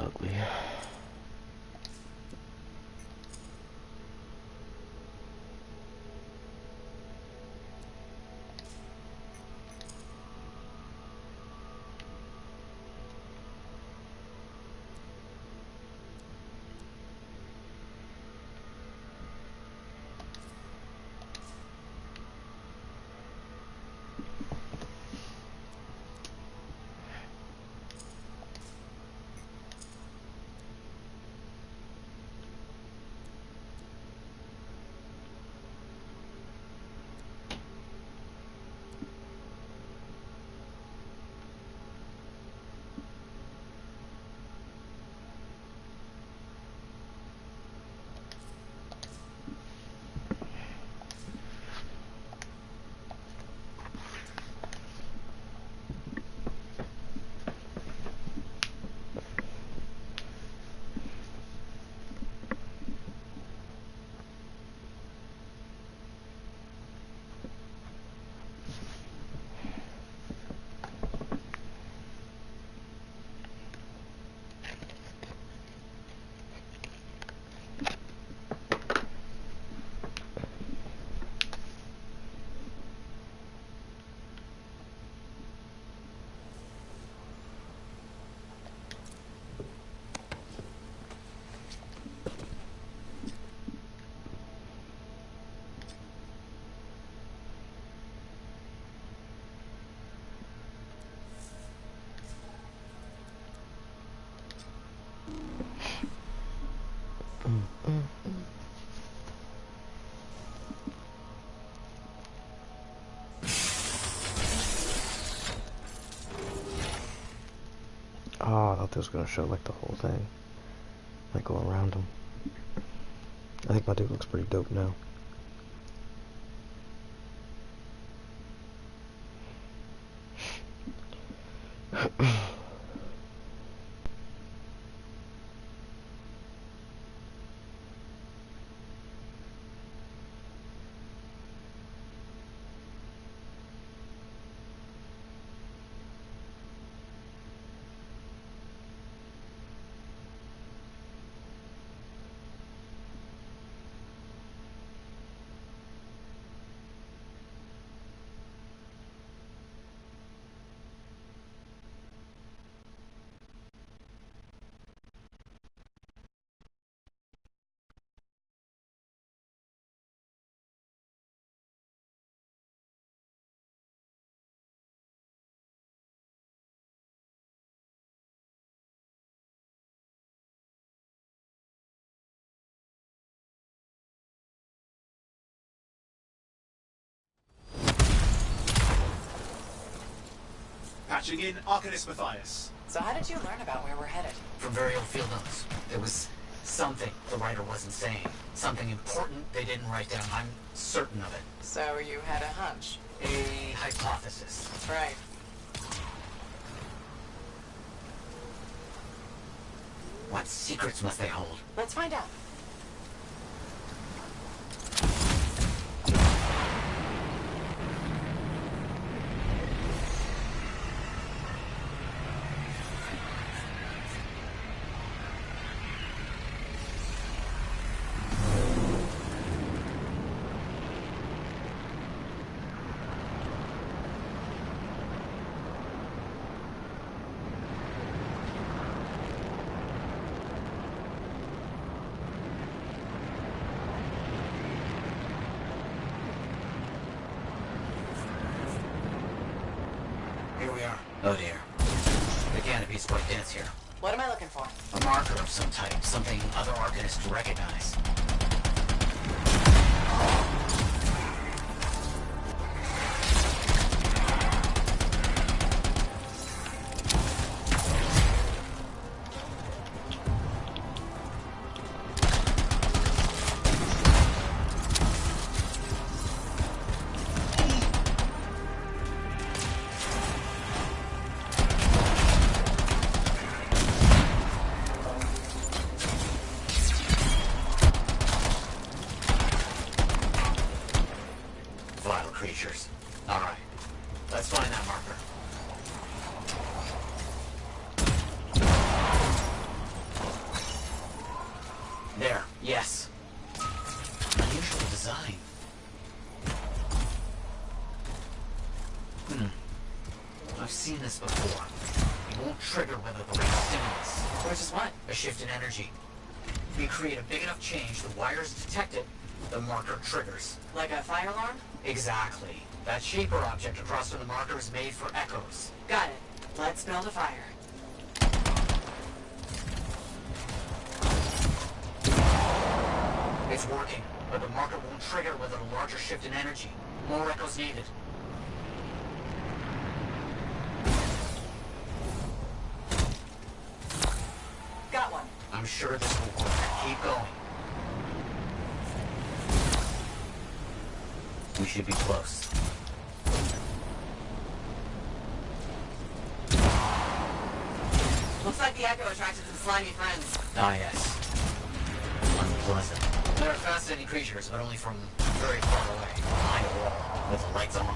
ugly. Oh, I thought they was gonna show like the whole thing, like go around them. I think my dude looks pretty dope now. Patching in Arcanist Matthias. So how did you learn about where we're headed? From very old field notes. There was something the writer wasn't saying. Something important they didn't write down. I'm certain of it. So you had a hunch? A hypothesis. Right. What secrets must they hold? Let's find out. Here we are. Oh dear. The canopy's quite dense here. What am I looking for? A marker of some type. Something other Arcanists recognize. Creatures. All right. Let's find that marker. I've seen this before. It won't trigger whether the right stimulus. Which is what? A shift in energy. We create a big enough change, the wires detect it, the marker triggers. Like a fire alarm? Exactly. That shaper object across from the marker is made for echoes. Got it. Let's build a fire. It's working, but the marker won't trigger without a larger shift in energy. More echoes needed. Got one. I'm sure this will work. Keep going. We should be close. Looks like the echo attracted some slimy friends. Ah, yes. Unpleasant. They're fascinating creatures, but only from very far away, behind a wall, with the lights on.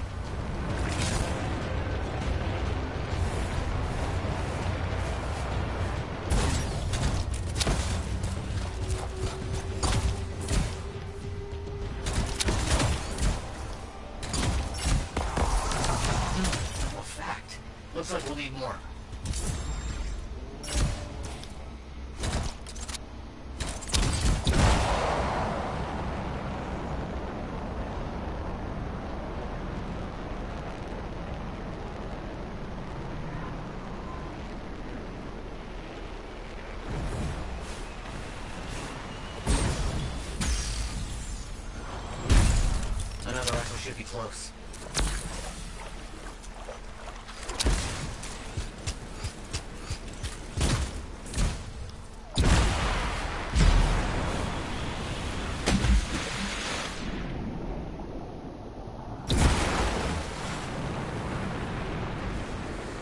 A fact. Looks like we'll need more. Another echo should be close.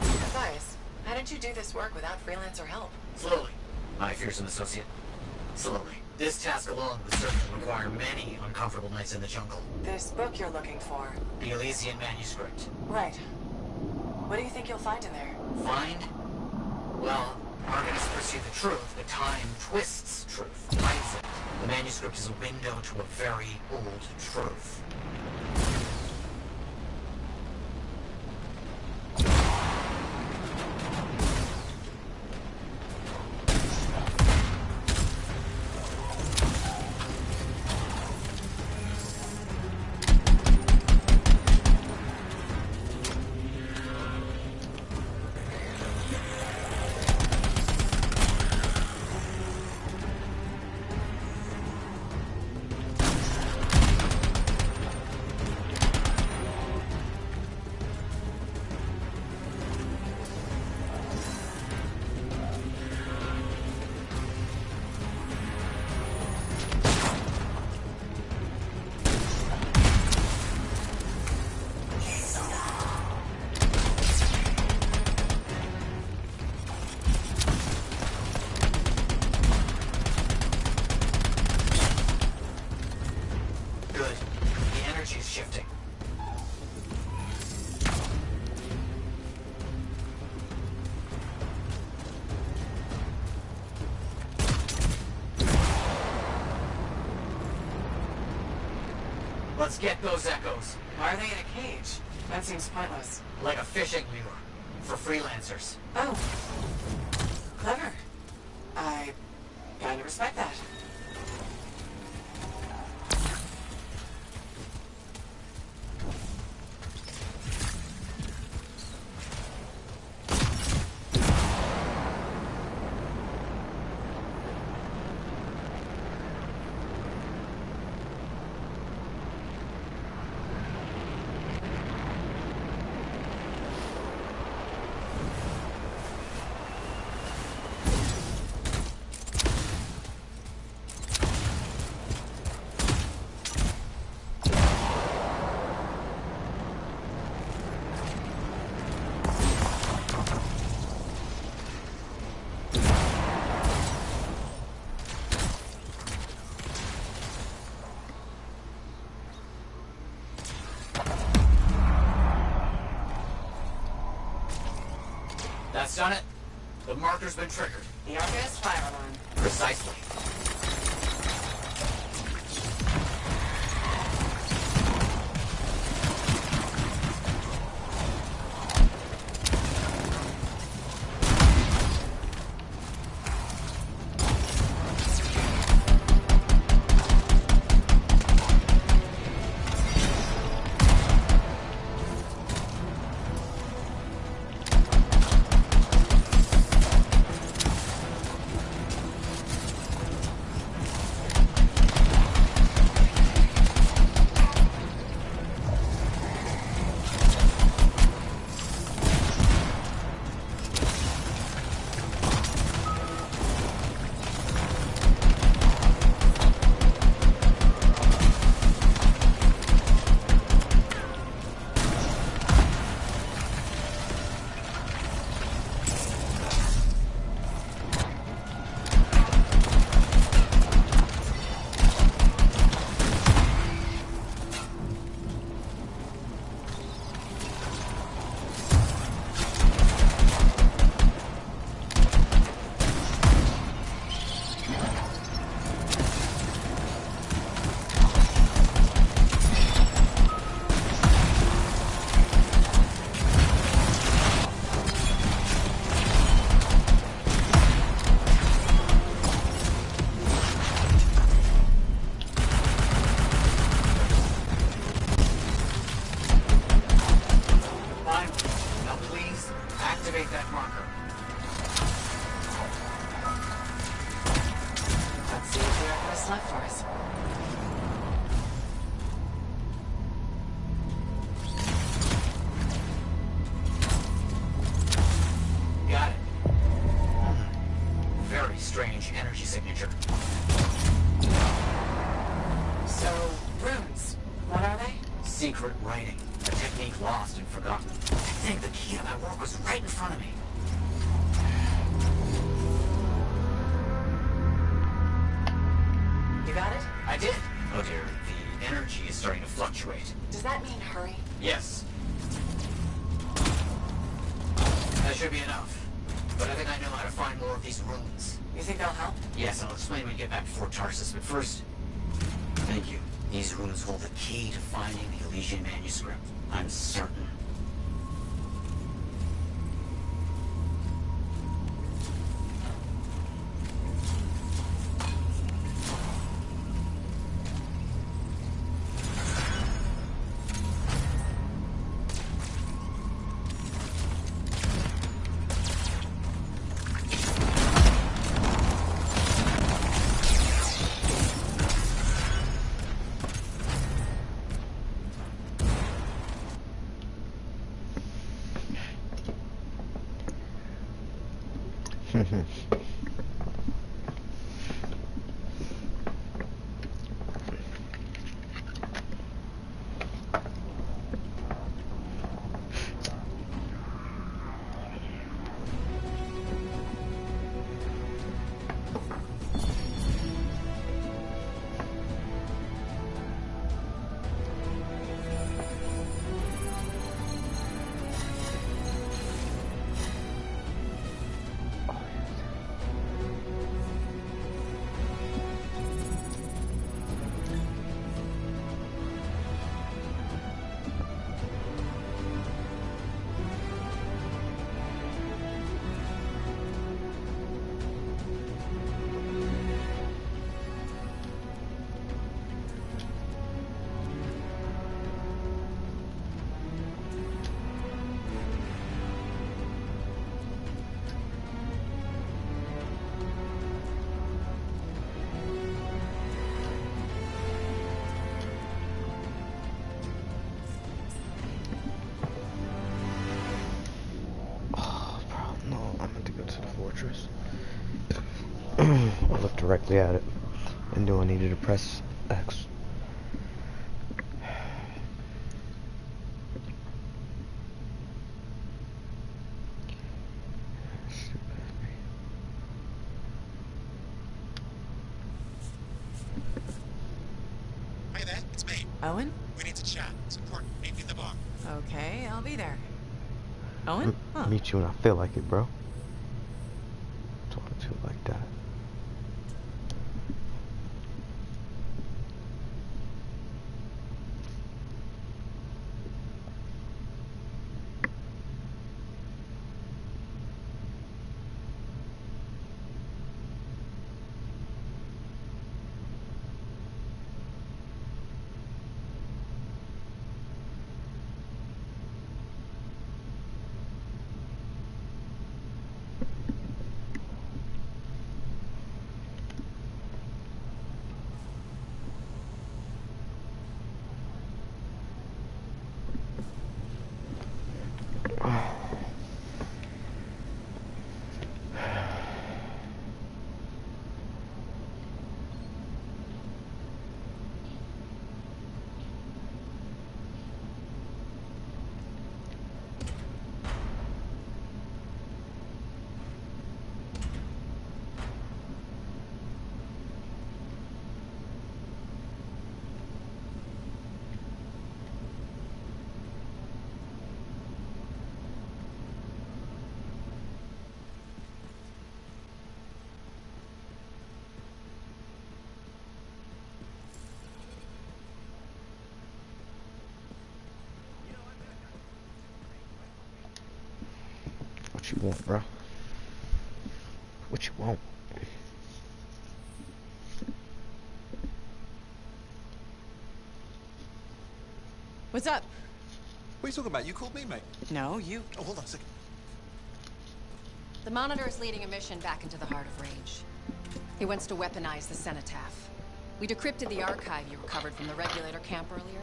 Matthias, how did you do this work without freelancer help? Slowly. My fearsome associate. Slowly. This task alone would certainly require many uncomfortable nights in the jungle. This book you're looking for. The Elysian manuscript. Right. What do you think you'll find in there? Find? Well, Argonists pursue the truth, but time twists truth, hides it. The manuscript is a window to a very old truth. Shifting. Let's get those echoes. Why are they in a cage? That seems pointless. Like a fishing lure. For freelancers. Oh. Clever. I kinda respect that. That's done it. The marker's been triggered. The Arcanist fire alarm. Precisely. take that marker. Let's see if the Arcanist left for us. Got it. Very strange energy signature. So, runes. What are they? Secret writing. A technique lost and forgotten. I think the key to my work was right in front of me. You got it? I did. Oh dear, the energy is starting to fluctuate. Does that mean hurry? Yes. That should be enough. But I think I know how to find more of these runes. You think they'll help? Yes, I'll explain when we get back to Fort Tarsus, but first, thank you. These runes hold the key to finding the Elysian manuscript. I'm certain. I looked directly at it and knew I needed to press X. Hi there, it's me. Owen? We need to chat. It's important. Meet me in the bar. Okay, I'll be there. Owen? Huh. Meet you when I feel like it, bro. Talking to you like that. What you want, bro? What you want? What's up? What are you talking about? You called me, mate. No, you. Oh, hold on a second. The Monitor is leading a mission back into the Heart of Rage. He wants to weaponize the Cenotaph. We decrypted the archive you recovered from the Regulator camp earlier,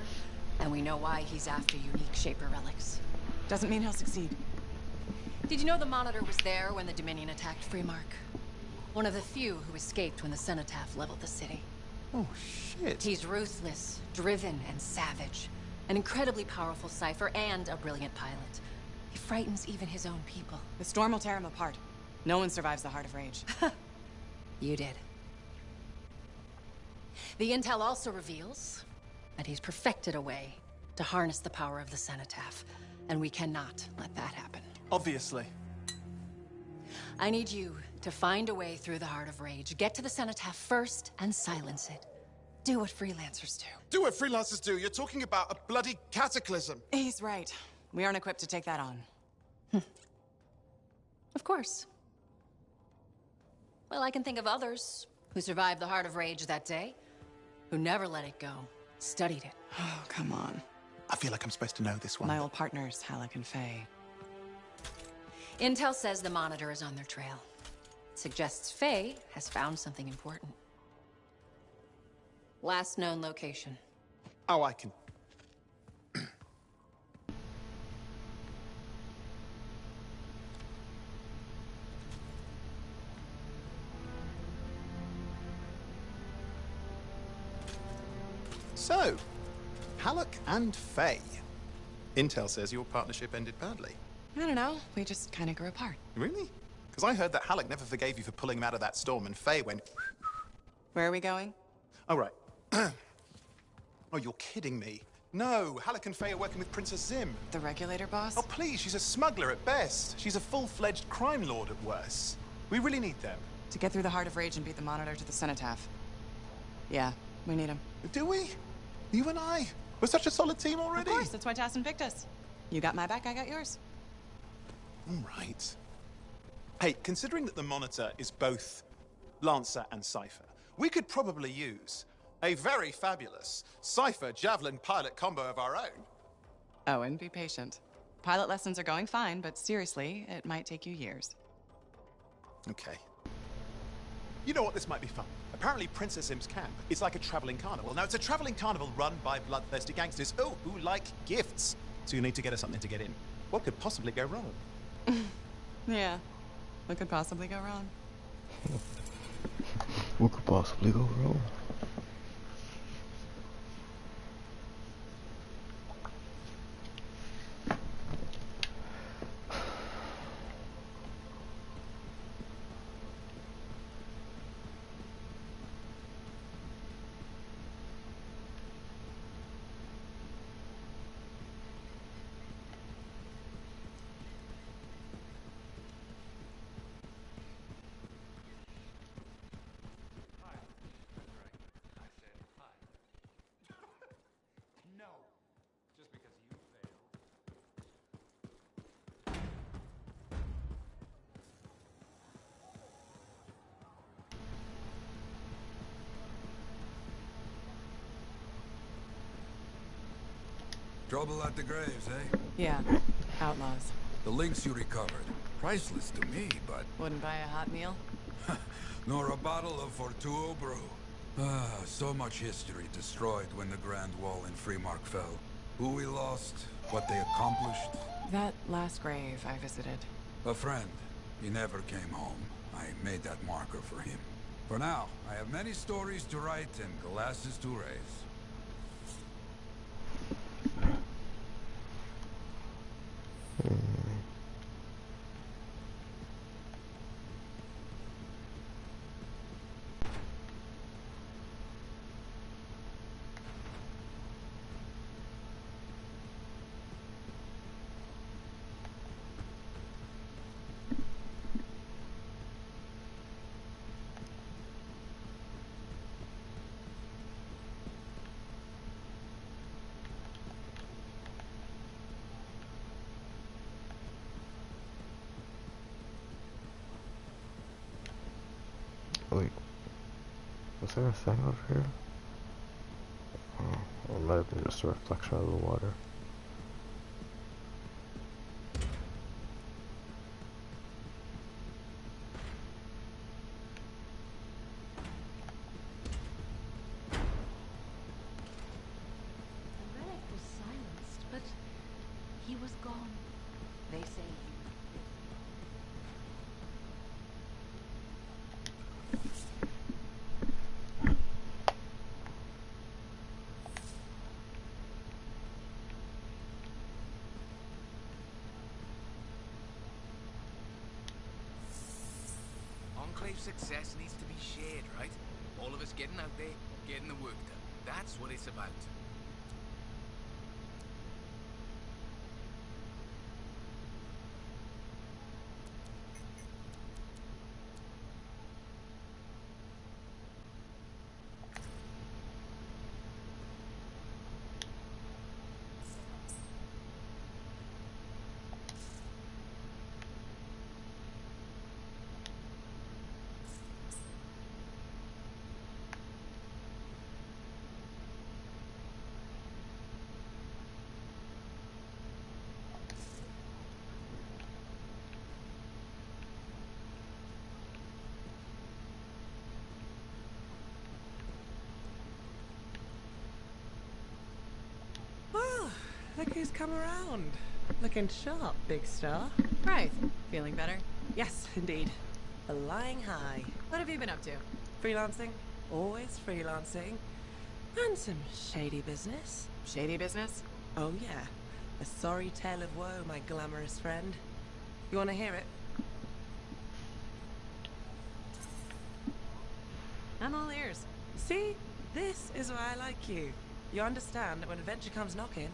and we know why he's after unique Shaper relics. Doesn't mean he'll succeed. Did you know the Monitor was there when the Dominion attacked Freemark? One of the few who escaped when the Cenotaph leveled the city. Oh, shit. He's ruthless, driven, and savage. An incredibly powerful cipher and a brilliant pilot. He frightens even his own people. The storm will tear him apart. No one survives the Heart of Rage. You did. The intel also reveals that he's perfected a way to harness the power of the Cenotaph, and we cannot let that happen. Obviously. I need you to find a way through the Heart of Rage, get to the Cenotaph first, and silence it. Do what freelancers do. Do what freelancers do? You're talking about a bloody cataclysm. He's right. We aren't equipped to take that on. Of course. Well, I can think of others who survived the Heart of Rage that day, who never let it go, studied it. Oh, come on. I feel like I'm supposed to know this one. My old partners, Halleck and Faye. Intel says the Monitor is on their trail. Suggests Faye has found something important. Last known location. Oh, I can... So, Halleck and Faye. Intel says your partnership ended badly. I don't know. We just kind of grew apart. Really? Because I heard that Halleck never forgave you for pulling him out of that storm, and Faye went... Where are we going? Oh, right. Oh, you're kidding me. No, Halleck and Faye are working with Princess Zim. The Regulator boss? Oh, please, she's a smuggler at best. She's a full-fledged crime lord at worst. We really need them. To get through the Heart of Rage and beat the Monitor to the Cenotaph. Yeah, we need him. Do we? You and I? We're such a solid team already. Of course, that's why Tassin picked us. You got my back, I got yours. All right. Hey, considering that the Monitor is both Lancer and Cypher, we could probably use a very fabulous Cypher Javelin pilot combo of our own. Oh, and be patient. Pilot lessons are going fine, but seriously, it might take you years. Okay. You know what? This might be fun. Apparently Princess Zim's camp is like a traveling carnival. Now, it's a traveling carnival run by bloodthirsty gangsters, who like gifts. So you need to get us something to get in. What could possibly go wrong? Yeah. What could possibly go wrong? What could possibly go wrong? Trouble at the graves, eh? Yeah. Outlaws. The links you recovered. Priceless to me, but... Wouldn't buy a hot meal? nor a bottle of Fortuo brew. So much history destroyed when the Grand Wall in Freemark fell. Who we lost, what they accomplished. That last grave I visited. A friend. He never came home. I made that marker for him. For now, I have many stories to write and glasses to raise. Wait, was there a thing over here? Oh, or it might have been just a reflection of the water. was gone. They say he Enclave success needs to be shared, right? All of us getting out there, getting the work done. That's what it's about. Well, look who's come around. Looking sharp, big star. Right. Feeling better? Yes, indeed. Flying high. What have you been up to? Freelancing. Always freelancing. And some shady business. Shady business? Oh yeah. A sorry tale of woe, my glamorous friend. You want to hear it? I'm all ears. See? This is why I like you. You understand that when adventure comes knocking,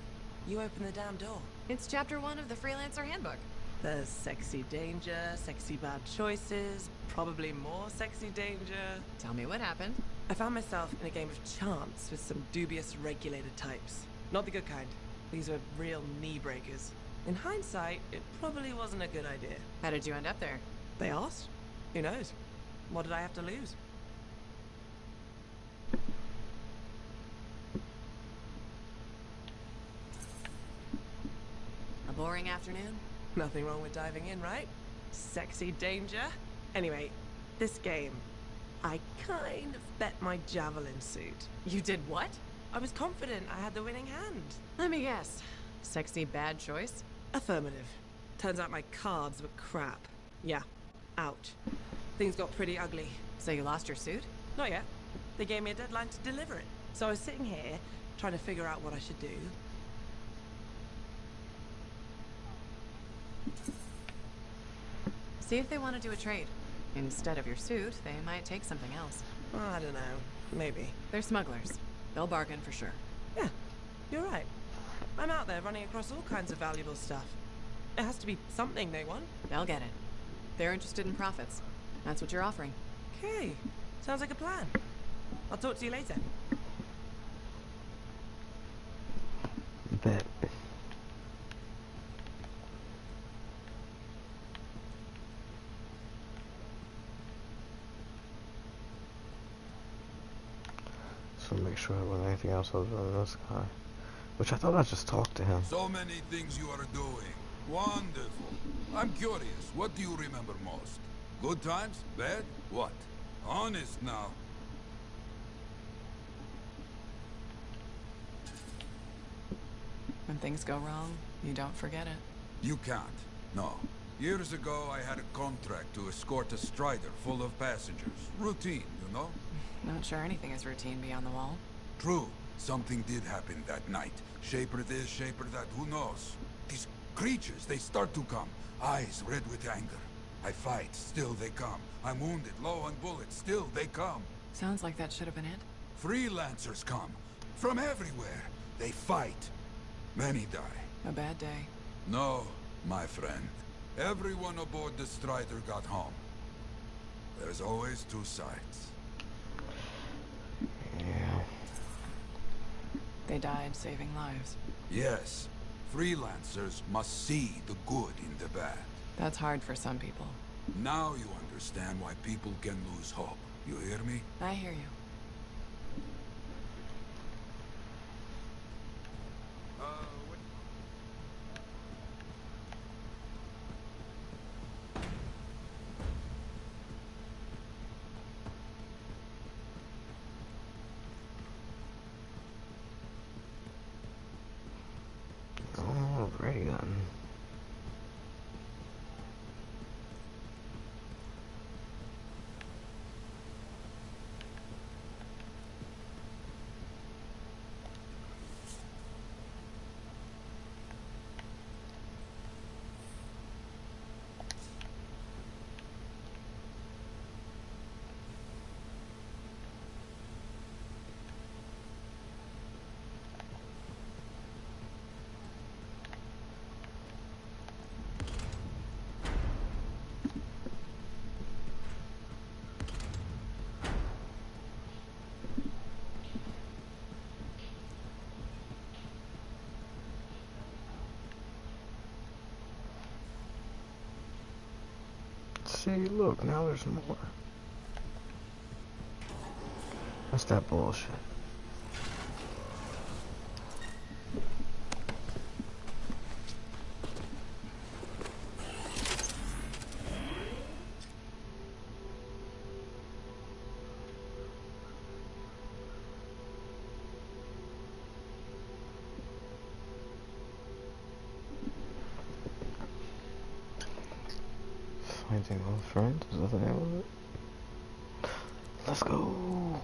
you open the damn door. It's chapter 1 of the Freelancer Handbook. There's sexy danger, sexy bad choices, probably more sexy danger. Tell me what happened. I found myself in a game of chance with some dubious regulated types. Not the good kind. These were real knee breakers. In hindsight, it probably wasn't a good idea. How did you end up there? They asked. Who knows? What did I have to lose? A boring afternoon? Nothing wrong with diving in, right? Sexy danger. Anyway, this game, I kind of bet my javelin suit. You did what? I was confident I had the winning hand. Let me guess. Sexy bad choice? Affirmative. Turns out my cards were crap. Yeah, ouch. Things got pretty ugly. So you lost your suit? Not yet. They gave me a deadline to deliver it. So I was sitting here, trying to figure out what I should do. See if they want to do a trade. Instead of your suit, they might take something else. I don't know. Maybe. They're smugglers. They'll bargain for sure. Yeah, you're right. I'm out there running across all kinds of valuable stuff. It has to be something they want. They'll get it. They're interested in profits. That's what you're offering. Okay. Sounds like a plan. I'll talk to you later. Bet. So make sure I wasn't anything else other than this guy. Which I thought I just talked to him. So many things you are doing. Wonderful. I'm curious, what do you remember most? Good times? Bad? What? Honest now. When things go wrong, you don't forget it. You can't. No. Years ago, I had a contract to escort a Strider full of passengers. Routine, you know? Not sure anything is routine beyond the wall. True. Something did happen that night. Shaper this, shaper that, who knows? These creatures, they start to come. Eyes red with anger. I fight, still they come. I'm wounded, low on bullets, still they come. Sounds like that should have been it. Freelancers come. From everywhere. They fight. Many die. A bad day. No, my friend. Everyone aboard the Strider got home. There's always two sides. Yeah. They died saving lives. Yes. Freelancers must see the good in the bad. That's hard for some people. Now you understand why people can lose hope. You hear me? I hear you. Alrighty then. See, look, now there's more. That's that bullshit. Finding old friends, is that the name of it? Let's go!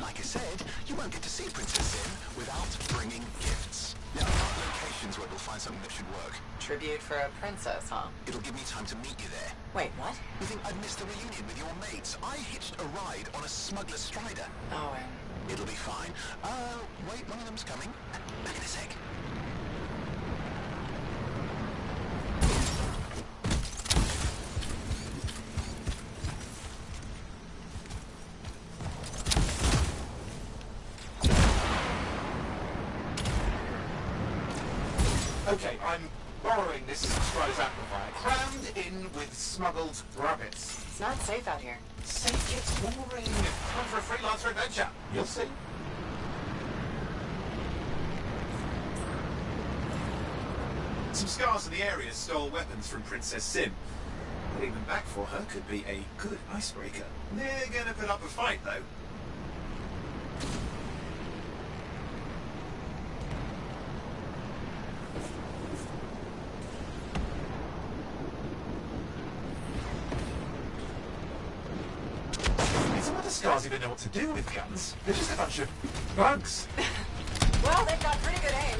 Like I said, you won't get to see Princess Sim without bringing gifts. There are locations where we'll find something that should work. Tribute for a princess, huh? It'll give me time to meet you there. Wait, what? You think I'd missed the reunion with your mates? I hitched a ride on a smuggler strider. Oh, It'll be fine. Wait, one of them's coming. Back in a sec. Okay, I'm borrowing this Strider's amplifier, crammed in with smuggled rabbits. it's not safe out here. Safe gets boring. Time for a freelancer adventure. You'll see. Some scars in the area stole weapons from Princess Sim. Getting them back for her could be a good icebreaker. They're gonna put up a fight, though. Some of the scars even know what to do with guns. They're just a bunch of bugs. Well, they've got pretty good aim.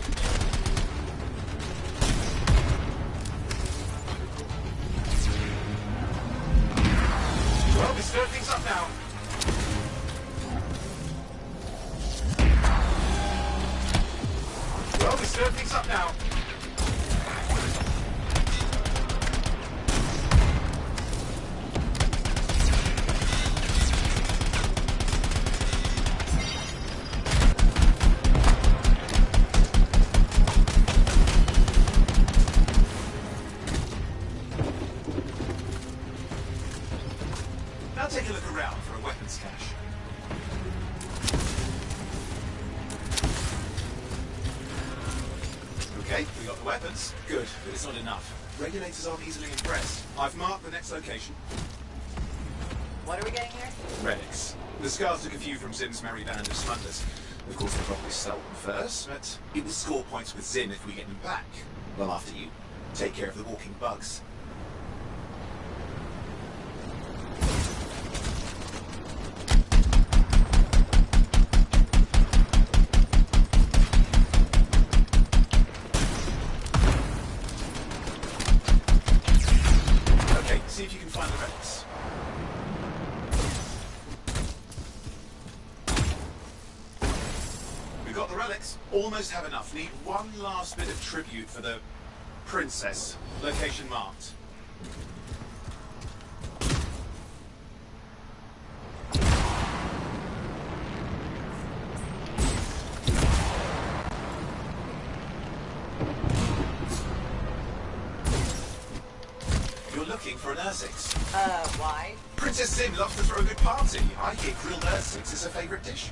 Well, we stir things up now. Well, we stir things up now. Now take a look around for a weapons cache. Okay, we got the weapons. Good, but it's not enough. Regulators aren't easily impressed. I've marked the next location. What are we getting here? Relics. The scars took a few from Zim's merry band of smugglers. Of course, they'll probably sell them first, but it will score points with Zim if we get them back. Well, after you take care of the walking bugs. Okay, see if you can find the relics. We got got the relics. Almost have enough. Need one last bit of tribute for the princess. Location marked. You're looking for an Ursix. Why? Princess Zim loves to throw a good party. I hear grilled Ursix is her favourite dish.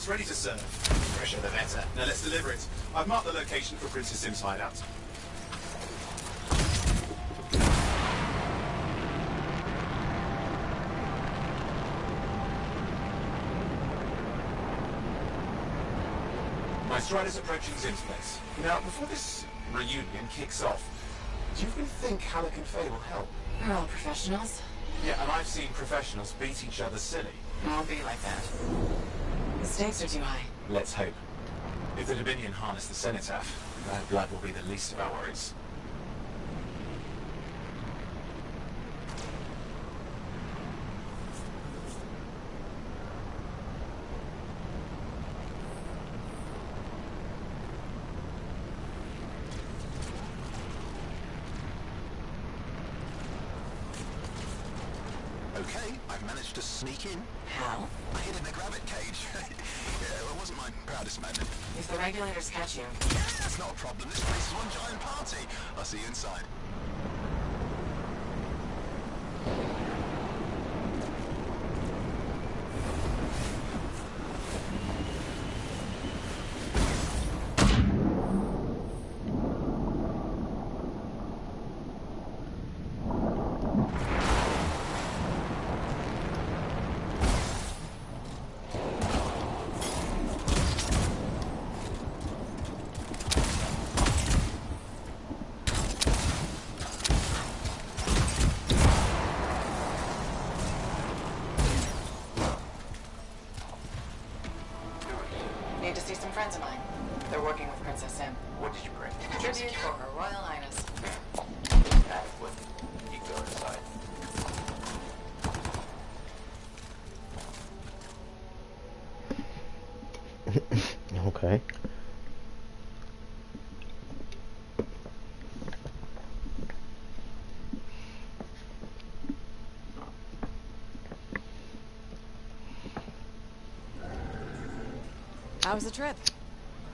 Ready to serve. Fresher the better. Now let's deliver it. I've marked the location for Princess Sim's hideout. My Strider's approaching Zim's place. Now, before this reunion kicks off, do you really think Halleck and Faye will help? We're all professionals. Yeah, and I've seen professionals beat each other silly. I'll be like that. The stakes are too high. Let's hope. If the Dominion harness the Cenotaph, that blood will be the least of our worries. Okay, I've managed to sneak in. How? I hid in the grabbit cage. Yeah, it wasn't my proudest moment. If the regulators catch you... Yeah, that's not a problem. This place is one giant party. I'll see you inside. Need to see some friends of mine. They're working with Princess Sim. What did you bring? Tribute for Her Royal Highness. Adequate. You go inside. Okay. How was the trip?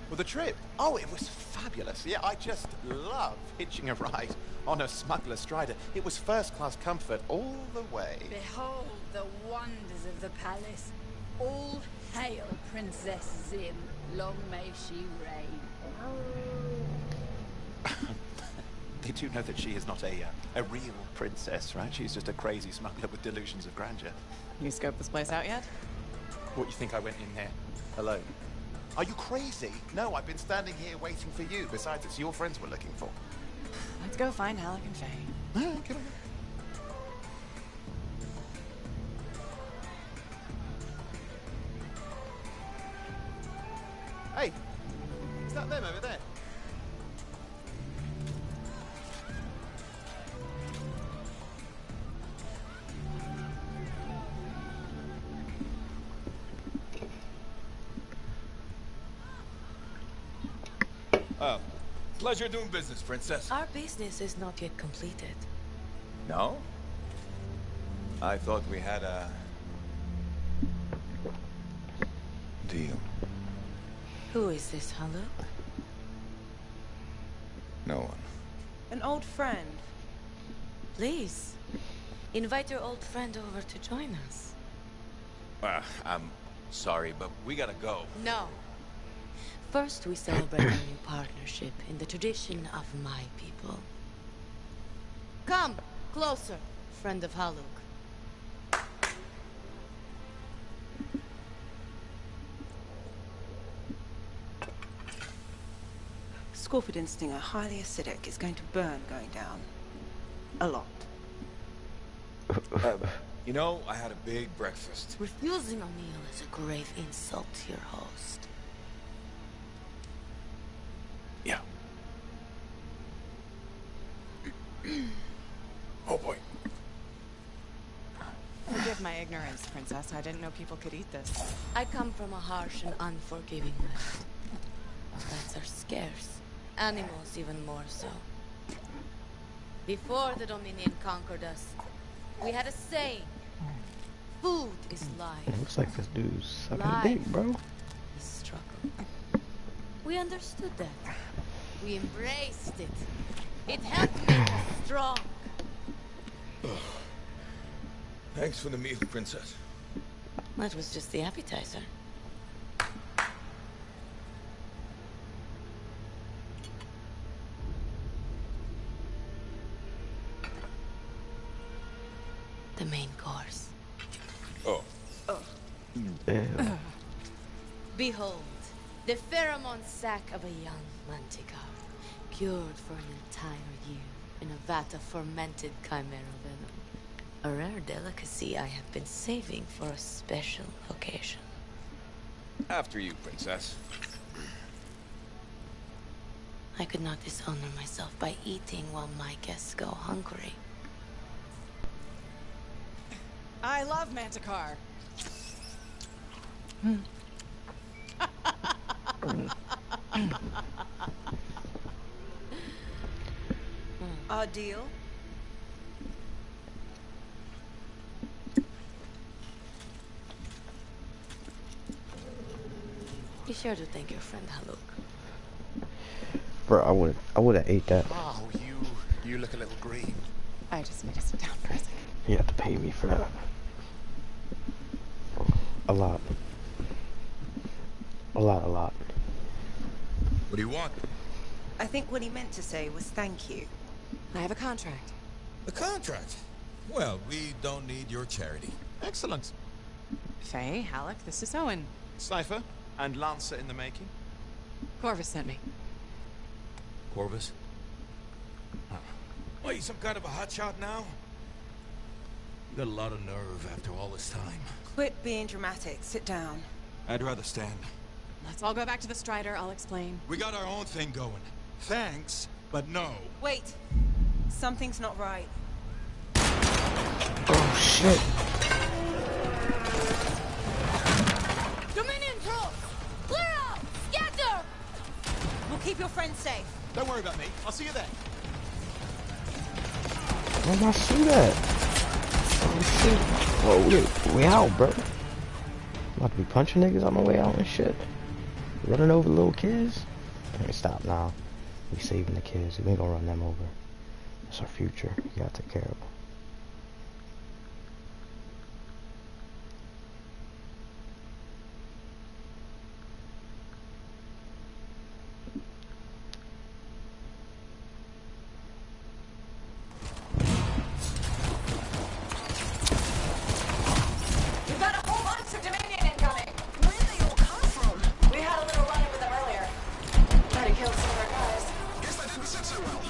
Well, the trip? Oh, it was fabulous. Yeah, I just love hitching a ride on a smuggler strider. It was first-class comfort all the way. Behold the wonders of the palace. All hail Princess Zim. Long may she reign. They do know that she is not a real princess, right? She's just a crazy smuggler with delusions of grandeur. You scoped this place out yet? What, you think I went in there alone? Are you crazy? No, I've been standing here waiting for you. Besides, it's your friends we're looking for. Let's go find Halleck and Faye. Come on. Hey, is that them over there? Oh, pleasure doing business, Princess. Our business is not yet completed. No? I thought we had a deal. Who is this, Halleck? No one. An old friend. Please, invite your old friend over to join us. I'm sorry, but we gotta go. No. First, we celebrate our new partnership in the tradition of my people. Come, closer, friend of Haluk. Scorpidin stinger, highly acidic. It's going to burn going down. A lot. You know, I had a big breakfast. Refusing a meal is a grave insult to your host. Yeah. Oh boy. Forgive my ignorance, Princess. I didn't know people could eat this. I come from a harsh and unforgiving land. Plants are scarce. Animals even more so. Before the Dominion conquered us, we had a saying. Food is life. It looks like this dude's sucking Life dick, bro. is struggle. We understood that. We embraced it. It helped make us strong. Thanks for the meal, Princess. That was just the appetizer. The main course. Oh. Behold, the pheromone sac of a young manticore, cured for an entire year in a vat of fermented chimera venom. A rare delicacy I have been saving for a special occasion. After you, Princess. I could not dishonor myself by eating while my guests go hungry. I love Manticore. Our deal? Be sure to thank your friend Haluk. Bro, I would have ate that. Oh, you look a little green. I just need to sit down for a second. You have to pay me for that. A lot. A lot. What do you want? I think what he meant to say was thank you. I have a contract. A contract? Well, we don't need your charity. Excellent. Faye, Halleck, this is Owen. Sniper and Lancer in the making. Corvus sent me. Corvus? What, you some kind of a hotshot now? You got a lot of nerve after all this time. Quit being dramatic. Sit down. I'd rather stand. Let's all go back to the Strider. I'll explain. We got our own thing going. Thanks, but no. Wait. Something's not right. Oh shit. Dominion troops! Clear out! Scatter! We'll keep your friends safe. Don't worry about me. I'll see you there. Where am I see that? Oh shit. Whoa, we out, bro. I'm about to be punching niggas on my way out and shit. Running over little kids. Hey, stop now. We saving the kids. We ain't gonna run them over. That's our future. You gotta take care of them. We've got a whole bunch of Dominion incoming. Where did they all come from? We had a little run-in with them earlier. Might have killed some of our guys. Guess that didn't sit so well.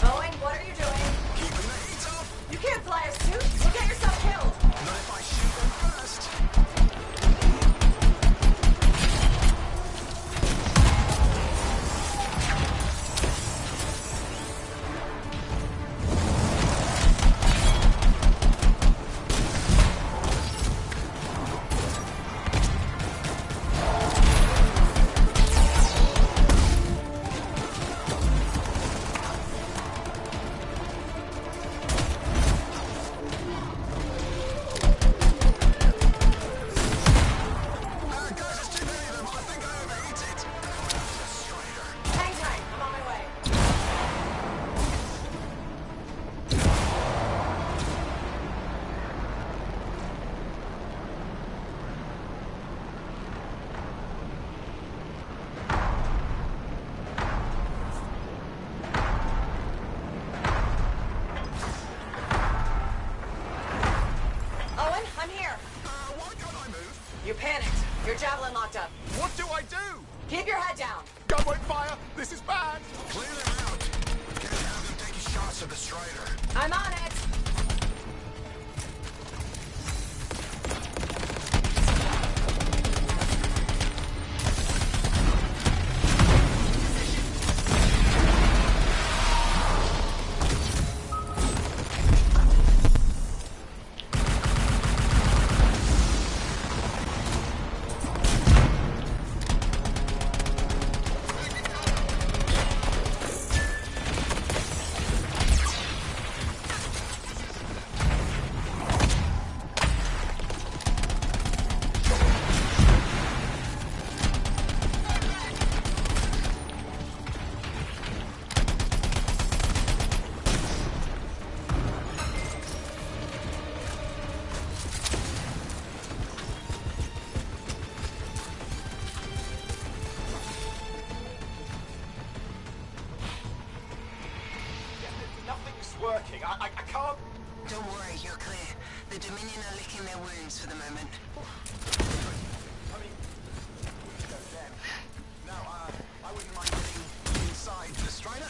Owen, what are you doing? Keeping the heat up. You can't fly a suit. You'll get yourself killed. Not if I shoot them first. panicked. Your javelin locked up. What do I do? Keep your head down. Gun won't fire. This is bad. Clear them out. Can't have them taking shots at the Strider. I'm on it. Working. I can't. Don't worry, you're clear. The Dominion are licking their wounds for the moment. I mean, no, I wouldn't mind getting inside the Strider.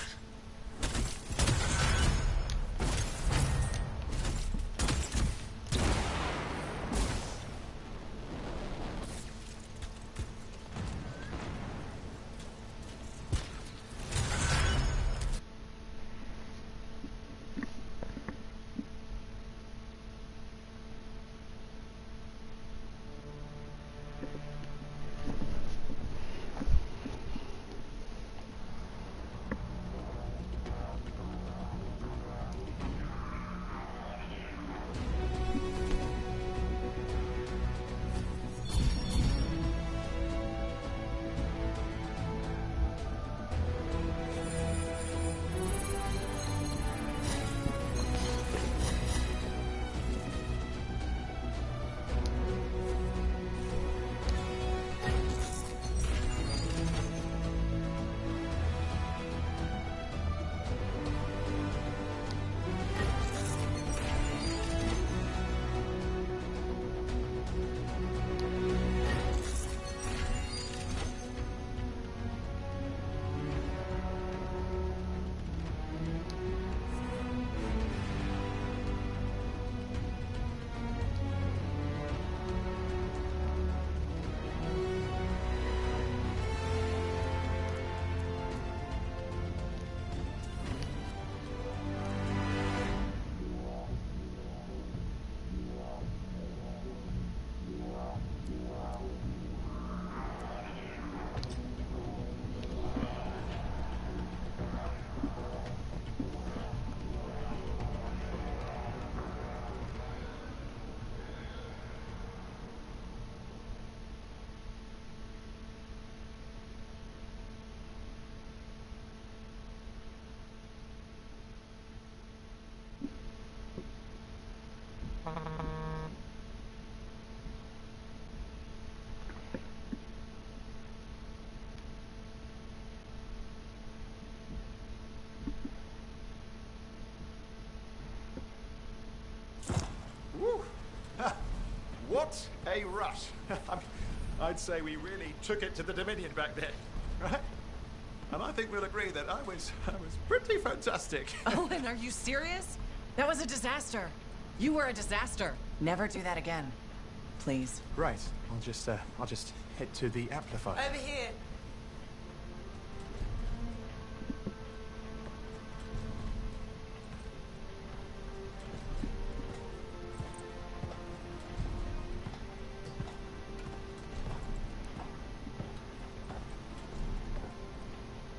What a rush. I mean, I'd say we really took it to the Dominion back then, right? And I think we'll agree that I was pretty fantastic. Owen, are you serious? That was a disaster. You were a disaster. Never do that again. Please. Right. I'll just head to the amplifier. Over here.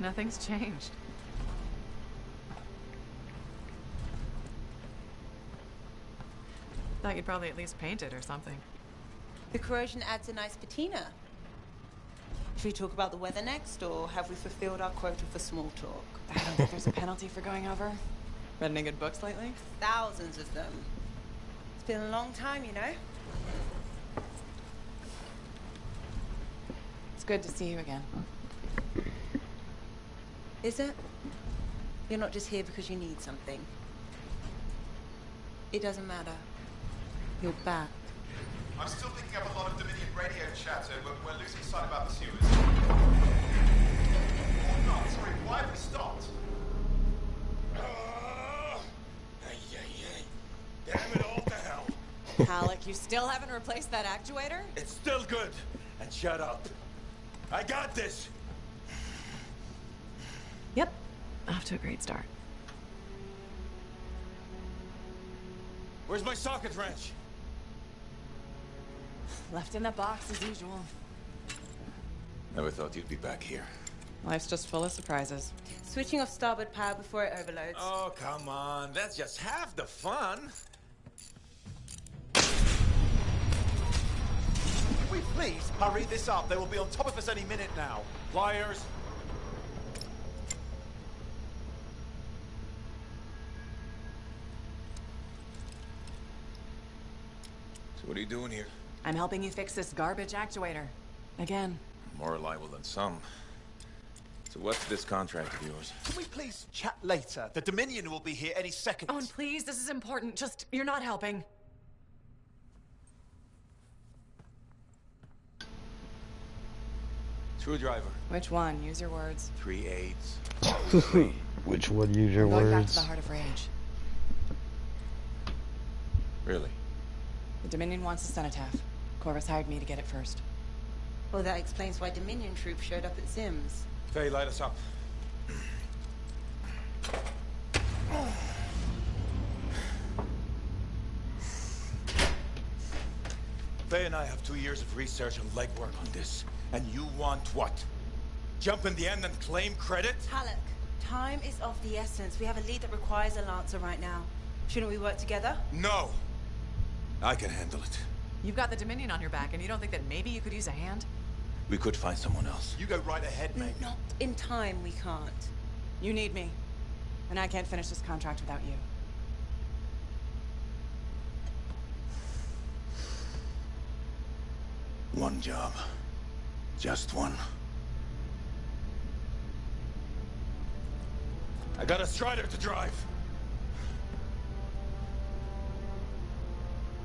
Nothing's changed. Thought you'd probably at least paint it or something. The corrosion adds a nice patina. Should we talk about the weather next, or have we fulfilled our quota for small talk? I don't think there's a penalty for going over. Read any good books lately? Thousands of them. It's been a long time, you know? It's good to see you again. Is it? You're not just here because you need something. It doesn't matter. You're back. I'm still picking up a lot of Dominion radio chatter, but we're losing sight about the sewers. Oh, no, sorry, why have we stopped? Damn it all to hell. Alec, you still haven't replaced that actuator? It's still good. And shut up. I got this. Yep. Off to a great start. Where's my socket wrench? Left in the box as usual. Never thought you'd be back here. Life's just full of surprises. Switching off starboard power before it overloads. Oh, come on. That's just half the fun. Can we please hurry this up? They will be on top of us any minute now. Pliers. So what are you doing here? I'm helping you fix this garbage actuator. Again. More reliable than some. So what's this contract of yours? Can we please chat later? The Dominion will be here any second. Owen, please, this is important. Just, you're not helping. Screwdriver. Which one? Use your words. 3/8. Which one? Use your Going back to words. the Heart of Rage. Really? The Dominion wants the cenotaph. Corvus hired me to get it first. Well, that explains why Dominion troops showed up at Zim's. Faye, light us up. Faye and I have 2 years of research and legwork on this. And you want what? Jump in the end and claim credit? Halleck, time is of the essence. We have a lead that requires a Lancer right now. Shouldn't we work together? No! I can handle it. You've got the Dominion on your back, and you don't think that maybe you could use a hand? We could find someone else. You go right ahead, mate. Not in time, we can't. You need me. And I can't finish this contract without you. One job. Just one. I got a Strider to drive.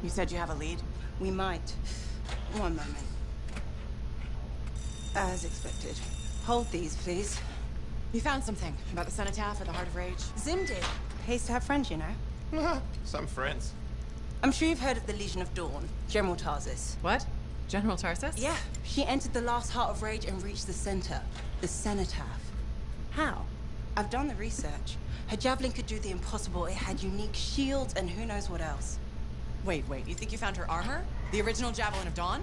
You said you have a lead? We might. One moment. As expected. Hold these, please. You found something about the cenotaph or the Heart of Rage? Zim did. Pays to have friends, you know. Some friends. I'm sure you've heard of the Legion of Dawn, General Tarsus. What? General Tarsus? Yeah. She entered the last Heart of Rage and reached the center, the cenotaph. How? I've done the research. Her javelin could do the impossible. It had unique shields and who knows what else. Wait, you think you found her armor? The original Javelin of Dawn?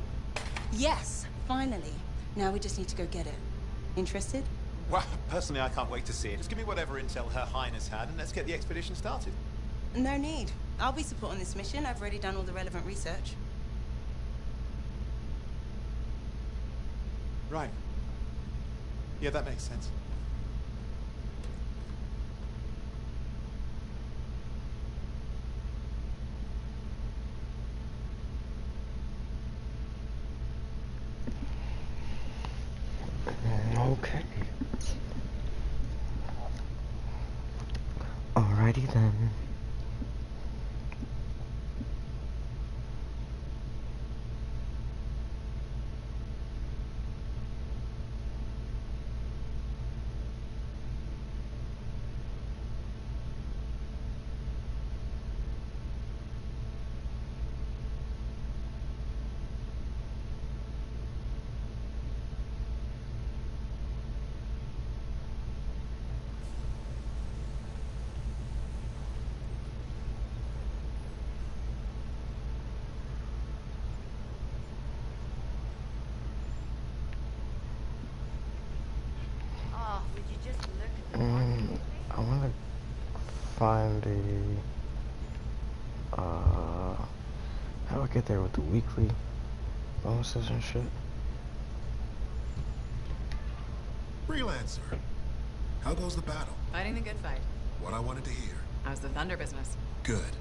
Yes, finally. Now we just need to go get it. Interested? Well, personally, I can't wait to see it. Just give me whatever intel Her Highness had, and let's get the expedition started. No need. I'll be supporting this mission. I've already done all the relevant research. Right. Yeah, that makes sense. Okay. Alrighty then. I want to find how do I get there with the weekly bonuses and shit? Freelancer, how goes the battle? Fighting the good fight. What I wanted to hear. How's the thunder business? Good.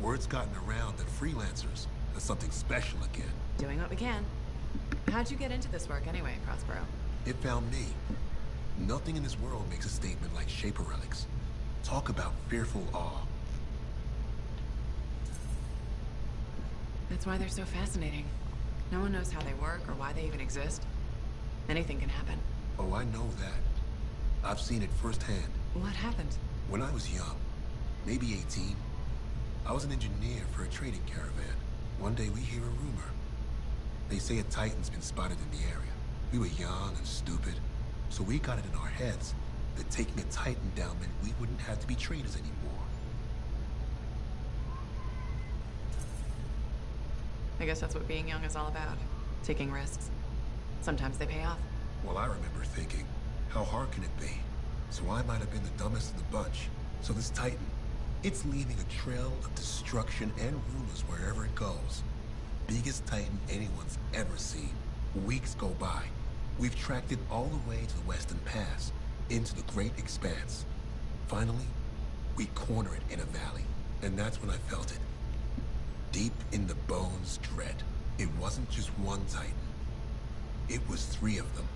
Word's gotten around that freelancers are something special again. Doing what we can. How'd you get into this work anyway, Prospero? It found me. Nothing in this world makes a statement like Shaper relics. Talk about fearful awe. That's why they're so fascinating. No one knows how they work or why they even exist. Anything can happen. Oh, I know that. I've seen it firsthand. What happened? When I was young, maybe 18, I was an engineer for a trading caravan. One day we hear a rumor. They say a Titan's been spotted in the area. We were young and stupid, so we got it in our heads that taking a Titan down meant we wouldn't have to be traders anymore. I guess that's what being young is all about. Taking risks. Sometimes they pay off. Well, I remember thinking, how hard can it be? So I might have been the dumbest of the bunch. So this Titan, it's leaving a trail of destruction and rumors wherever it goes. Biggest Titan anyone's ever seen. Weeks go by. We've tracked it all the way to the Western Pass, into the Great Expanse. Finally, we corner it in a valley, and that's when I felt it. Deep in the bones dread. It wasn't just one Titan. It was 3 of them,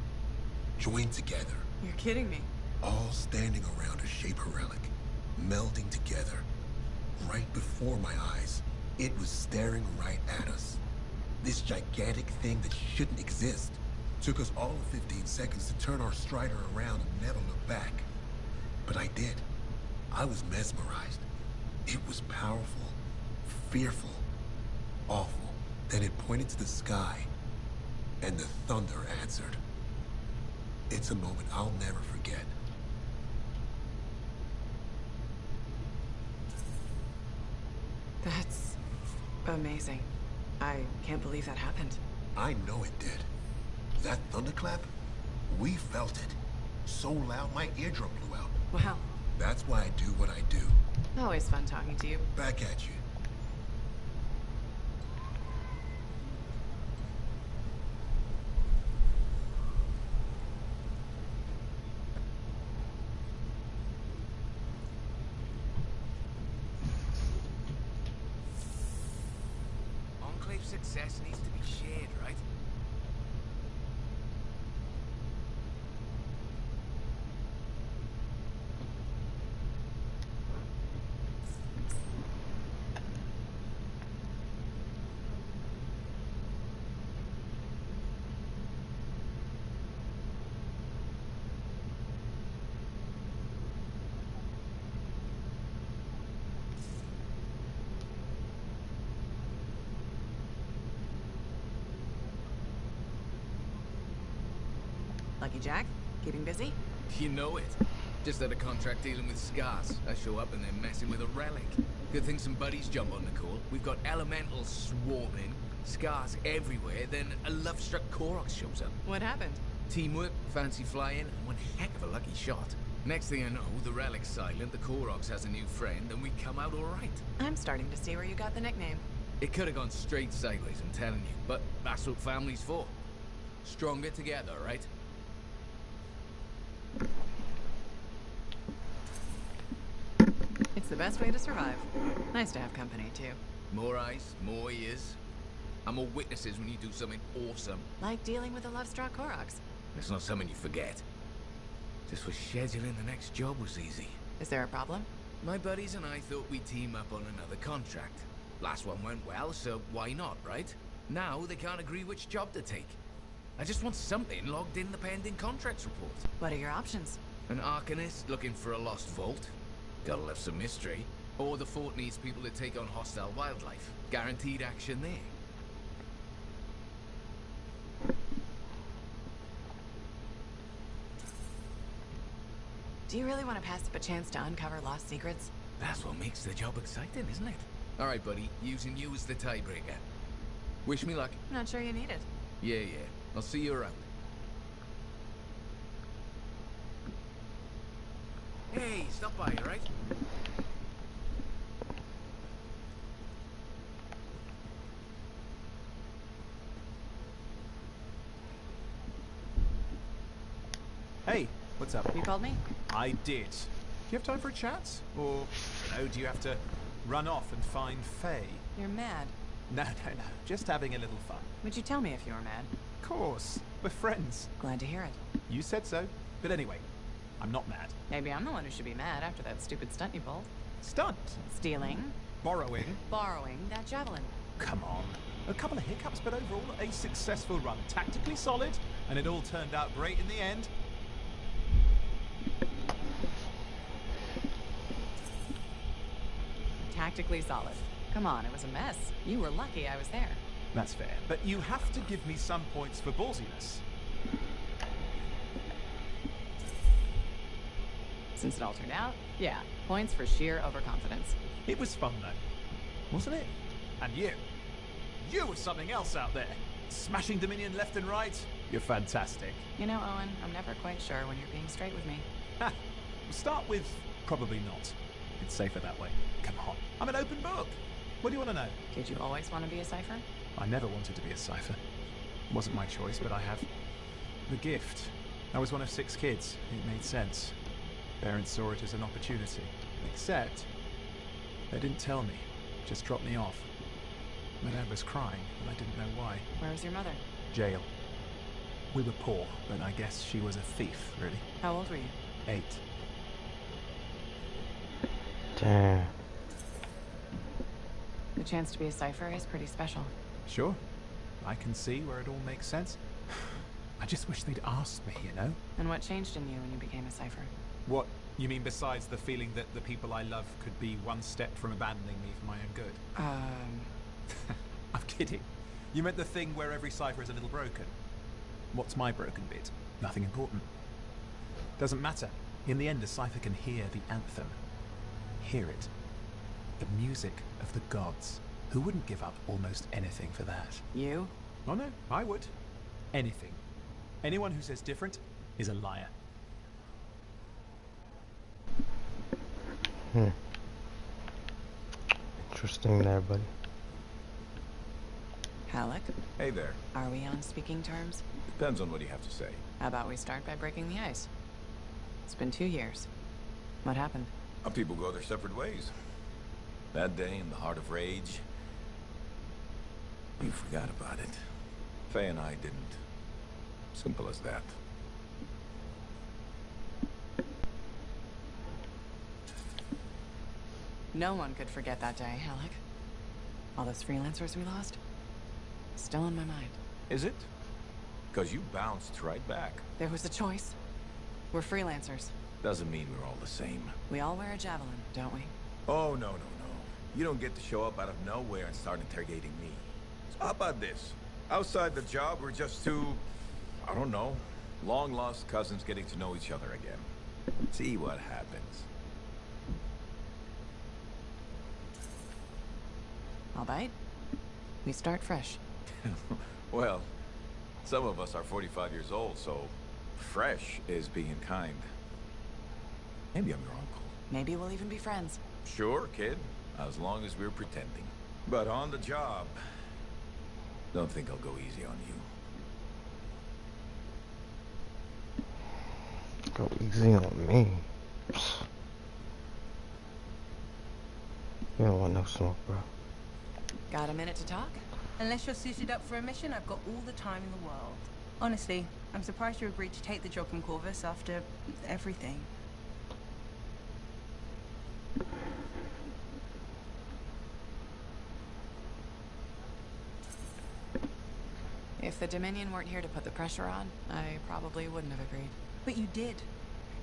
joined together. You're kidding me. All standing around a Shaper relic, melding together. Right before my eyes, it was staring right at us. This gigantic thing that shouldn't exist. Took us all of 15 seconds to turn our Strider around and never look back. But I did. I was mesmerized. It was powerful, fearful, awful. Then it pointed to the sky, and the thunder answered. It's a moment I'll never forget. That's amazing. I can't believe that happened. I know it did. That thunderclap, we felt it. So loud my eardrum blew out. Wow. That's why I do what I do. Always fun talking to you. Back at you. Enclave success needs to be shared, right? Lucky Jack? Keeping busy? You know it. Just had a contract dealing with Scars. I show up and they're messing with a relic. Good thing some buddies jump on the call. We've got elementals swarming, Scars everywhere, then a love-struck Koroks shows up. What happened? Teamwork, fancy flying, and one heck of a lucky shot. Next thing I know, the relic's silent, the Koroks has a new friend, and we come out alright. I'm starting to see where you got the nickname. It could have gone straight sideways, I'm telling you, but that's what family's for. Stronger together, right? It's the best way to survive. Nice to have company, too. More eyes, more ears. And more witnesses when you do something awesome. Like dealing with the love-struck Koroks. It's not something you forget. Just for scheduling the next job was easy. Is there a problem? My buddies and I thought we'd team up on another contract. Last one went well, so why not, right? Now they can't agree which job to take. I just want something logged in the pending contracts report. What are your options? An Arcanist looking for a lost vault. Gotta love some mystery. Or the fort needs people to take on hostile wildlife. Guaranteed action there. Do you really want to pass up a chance to uncover lost secrets? That's what makes the job exciting, isn't it? Alright, buddy. Using you as the tiebreaker. Wish me luck. Not sure you need it. Yeah. I'll see you around. Hey, stop by, alright? Hey, what's up? You called me? I did. Do you have time for a chat? Or, do you have to run off and find Faye? You're mad. No. Just having a little fun. Would you tell me if you were mad? Of course. We're friends. Glad to hear it. You said so. But anyway, I'm not mad. Maybe I'm the one who should be mad after that stupid stunt you pulled. Stunt? Stealing. Borrowing. Borrowing that javelin. come on. A couple of hiccups, but overall a successful run. Tactically solid, and it all turned out great in the end. Tactically solid. Come on, it was a mess. You were lucky I was there. That's fair, but you have to give me some points for ballsiness. Since it all turned out, yeah, points for sheer overconfidence. It was fun though, wasn't it? And you were something else out there. Smashing Dominion left and right. You're fantastic. You know, Owen, I'm never quite sure when you're being straight with me. Ha! We'll start with probably not. It's safer that way. Come on, I'm an open book. What do you want to know? Did you always want to be a cipher? I never wanted to be a cipher. It wasn't my choice, but I have the gift. I was one of 6 kids. It made sense. Parents saw it as an opportunity. Except, they didn't tell me. Just dropped me off. My dad was crying, but I didn't know why. Where was your mother? Jail. We were poor, but I guess she was a thief, really. How old were you? 8. Damn. The chance to be a cipher is pretty special. Sure. I can see where it all makes sense. I just wish they'd asked me, you know? And what changed in you when you became a cipher? What? You mean besides the feeling that the people I love could be one step from abandoning me for my own good? I'm kidding. You meant the thing where every cipher is a little broken. What's my broken bit? Nothing important. Doesn't matter. In the end, a cipher can hear the anthem. Hear it. The music of the gods. Who wouldn't give up almost anything for that? You? Oh no, I would. Anything. Anyone who says different is a liar. Interesting there, buddy. Halleck? Hey there. Are we on speaking terms? Depends on what you have to say. How about we start by breaking the ice? It's been 2 years. What happened? People go their separate ways. That day in the heart of rage, you forgot about it. Faye and I didn't. Simple as that. No one could forget that day, Halleck. All those freelancers we lost? Still in my mind. Is it? Because you bounced right back. There was a choice. We're freelancers. Doesn't mean we're all the same. We all wear a javelin, don't we? Oh, no. You don't get to show up out of nowhere and start interrogating me. So how about this? Outside the job, we're just two, I don't know, long-lost cousins getting to know each other again. See what happens. All right. We start fresh. Well, some of us are 45 years old, so fresh is being kind. Maybe I'm your uncle. Maybe we'll even be friends. Sure, kid. As long as we're pretending. But on the job, don't think I'll go easy on you. Go easy on me. You don't want no smoke, bro. Got a minute to talk? Unless you're suited up for a mission, I've got all the time in the world. Honestly, I'm surprised you agreed to take the job from Corvus after everything. If the Dominion weren't here to put the pressure on, I probably wouldn't have agreed. But you did.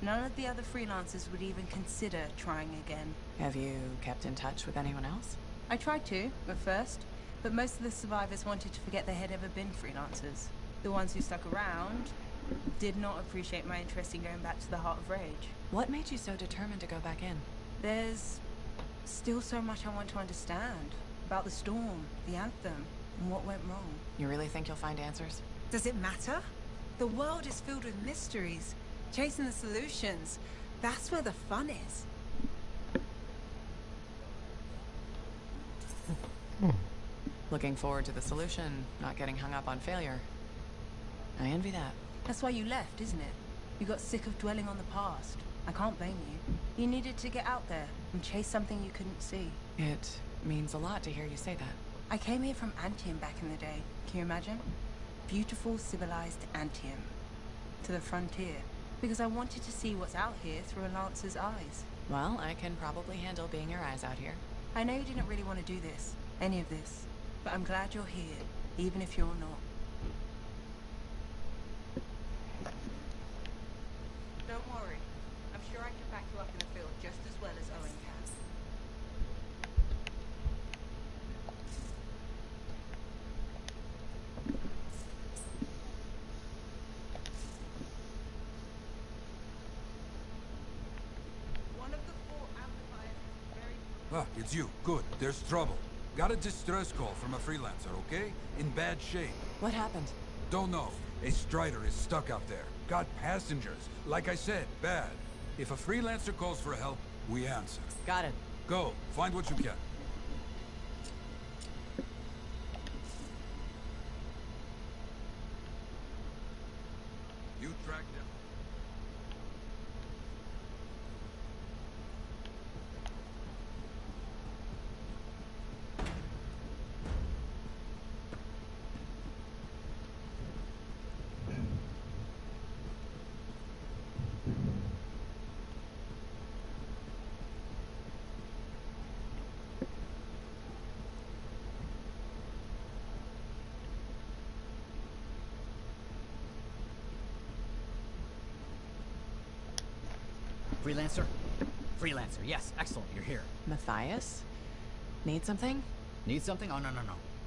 None of the other freelancers would even consider trying again. Have you kept in touch with anyone else? I tried to, at first, but most of the survivors wanted to forget they had ever been freelancers. The ones who stuck around did not appreciate my interest in going back to the Heart of Rage. What made you so determined to go back in? There's still so much I want to understand. About the storm, the anthem, and what went wrong. You really think you'll find answers? Does it matter? The world is filled with mysteries. Chasing the solutions, that's where the fun is. Looking forward to the solution, not getting hung up on failure. I envy that. That's why you left, isn't it? You got sick of dwelling on the past. I can't blame you. You needed to get out there and chase something you couldn't see. It means a lot to hear you say that. I came here from Anthem back in the day. Can you imagine? Beautiful, civilized Anthem. To the frontier. Because I wanted to see what's out here through a Lancer's eyes. Well, I can probably handle being your eyes out here. I know you didn't really want to do this. Any of this. But I'm glad you're here, even if you're not. Don't worry. I'm sure I can back you up in the field just as well as Owen can. One of the 4 amplifiers is very... Ah, it's you. Good. There's trouble. Got a distress call from a freelancer, okay? In bad shape. What happened? Don't know. A Strider is stuck out there. Got passengers. Like I said, bad. If a freelancer calls for help, we answer. Got it. Go. Find what you can. You track down. Freelancer? Freelancer, yes, excellent, you're here. Matthias? Need something? Need something? Oh, no.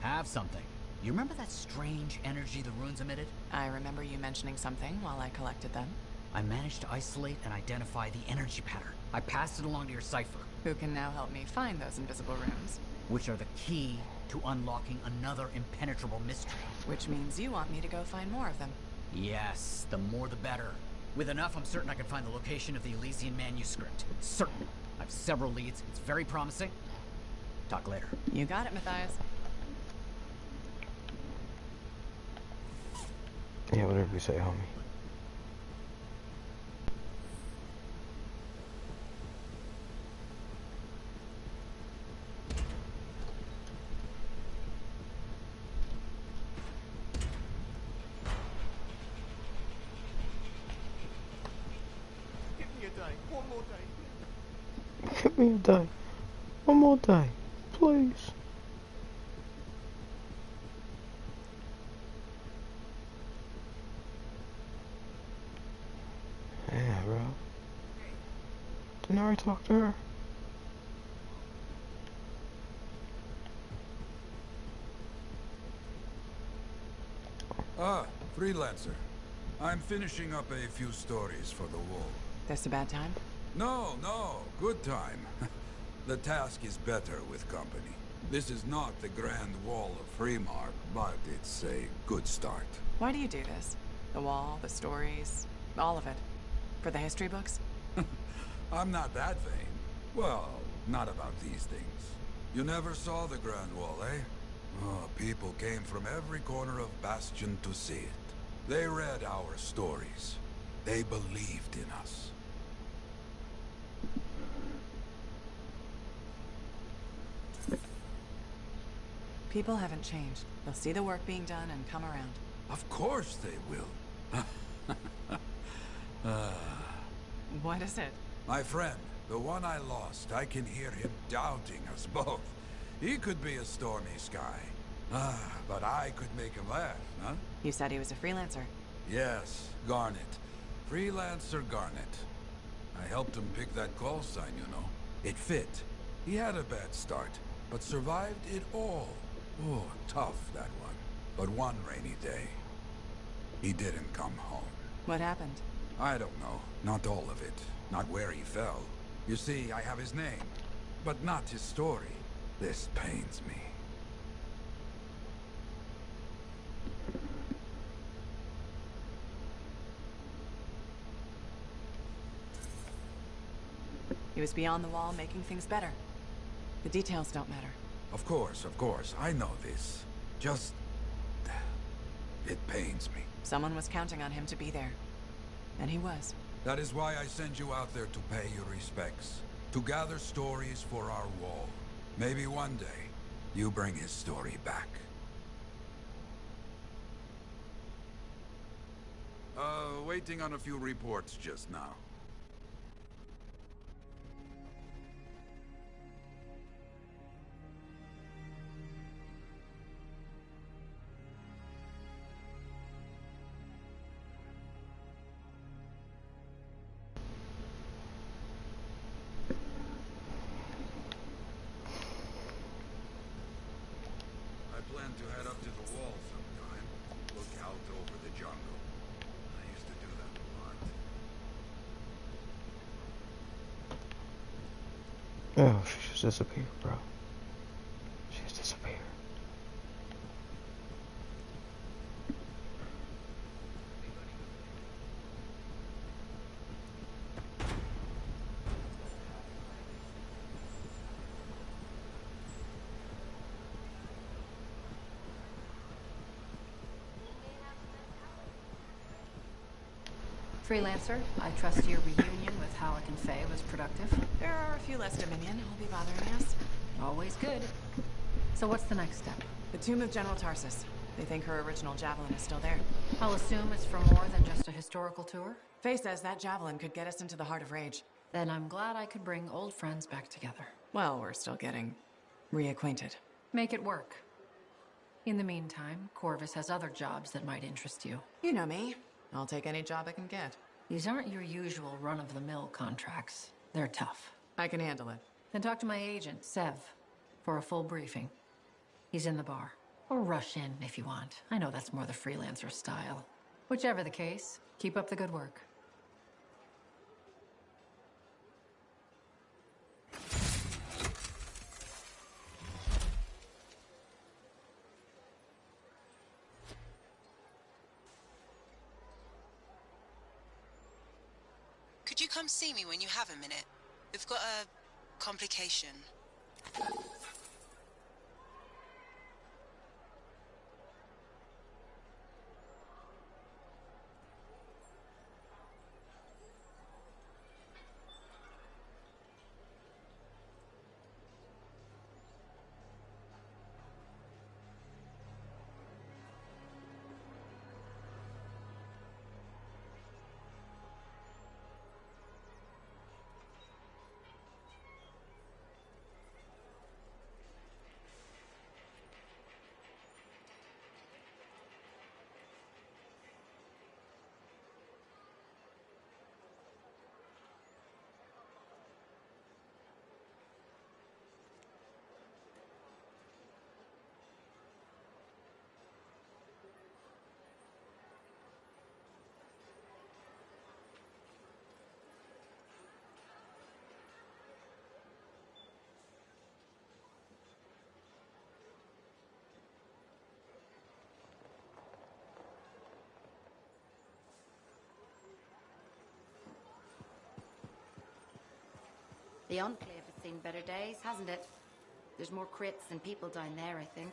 Have something. You remember that strange energy the runes emitted? I remember you mentioning something while I collected them. I managed to isolate and identify the energy pattern. I passed it along to your cipher. Who can now help me find those invisible runes? Which are the key to unlocking another impenetrable mystery. Which means you want me to go find more of them. Yes, the more the better. With enough, I'm certain I can find the location of the Elysian manuscript. Certain. I have several leads. It's very promising. Talk later. You got it, Matthias. Yeah, whatever you say, homie. Give me a day. One more day. Please. Yeah, bro. Didn't I already talk to her? Ah, freelancer. I'm finishing up a few stories for the wall. This a bad time? No, good time. The task is better with company. This is not the Grand Wall of Freemark, but it's a good start. Why do you do this? The wall, the stories, all of it. For the history books? I'm not that vain. Well, not about these things. You never saw the Grand Wall, eh? Oh, people came from every corner of Bastion to see it. They read our stories. They believed in us. People haven't changed. They'll see the work being done and come around. Of course they will. What is it? My friend, the one I lost, I can hear him doubting us both. He could be a stormy sky. But I could make him laugh, huh? You said he was a freelancer. Yes, Garnet. Freelancer Garnet. I helped him pick that call sign, you know. It fit. He had a bad start, but survived it all. Oh, tough, that one. But one rainy day, he didn't come home. What happened? I don't know. Not all of it. Not where he fell. You see, I have his name, but not his story. This pains me. He was beyond the wall, making things better. The details don't matter. Of course, I know this. Just... it pains me. Someone was counting on him to be there. And he was. That is why I send you out there to pay your respects. To gather stories for our wall. Maybe one day, you bring his story back. Waiting on a few reports just now. plan to head up to the wall sometime. Look out over the jungle. I used to do that a lot. Oh, she just disappeared, bro. She just disappeared. Freelancer, I trust your reunion with Halleck and Faye was productive. There are a few less Dominion who'll be bothering us. Always good. So what's the next step? The tomb of General Tarsus. They think her original javelin is still there. I'll assume it's for more than just a historical tour. Faye says that javelin could get us into the heart of Rage. Then I'm glad I could bring old friends back together. Well, we're still getting reacquainted. Make it work. In the meantime, Corvus has other jobs that might interest you. You know me. I'll take any job I can get. These aren't your usual run-of-the-mill contracts. They're tough. I can handle it. Then talk to my agent, Sev, for a full briefing. He's in the bar. Or rush in if you want. I know that's more the freelancer style. Whichever the case, keep up the good work. Could you come see me when you have a minute? We've got a complication. The Enclave has seen better days, hasn't it? There's more crits than people down there, I think.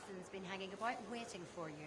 assassin's been hanging about waiting for you.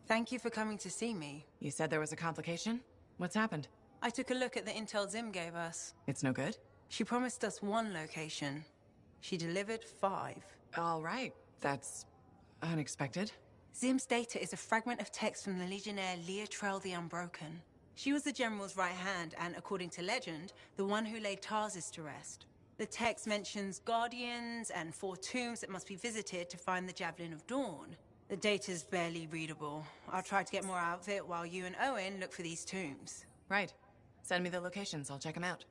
Thank you for coming to see me. You said there was a complication? What's happened? I took a look at the intel Zim gave us. It's no good? She promised us 1 location. She delivered 5. All right. That's unexpected. Zim's data is a fragment of text from the Legionnaire Leotrel the Unbroken. She was the General's right hand and, according to legend, the one who laid Tarsus to rest. The text mentions guardians and 4 tombs that must be visited to find the Javelin of Dawn. The data's barely readable. I'll try to get more out of it while you and Owen look for these tombs. Right. Send me the locations. I'll check them out.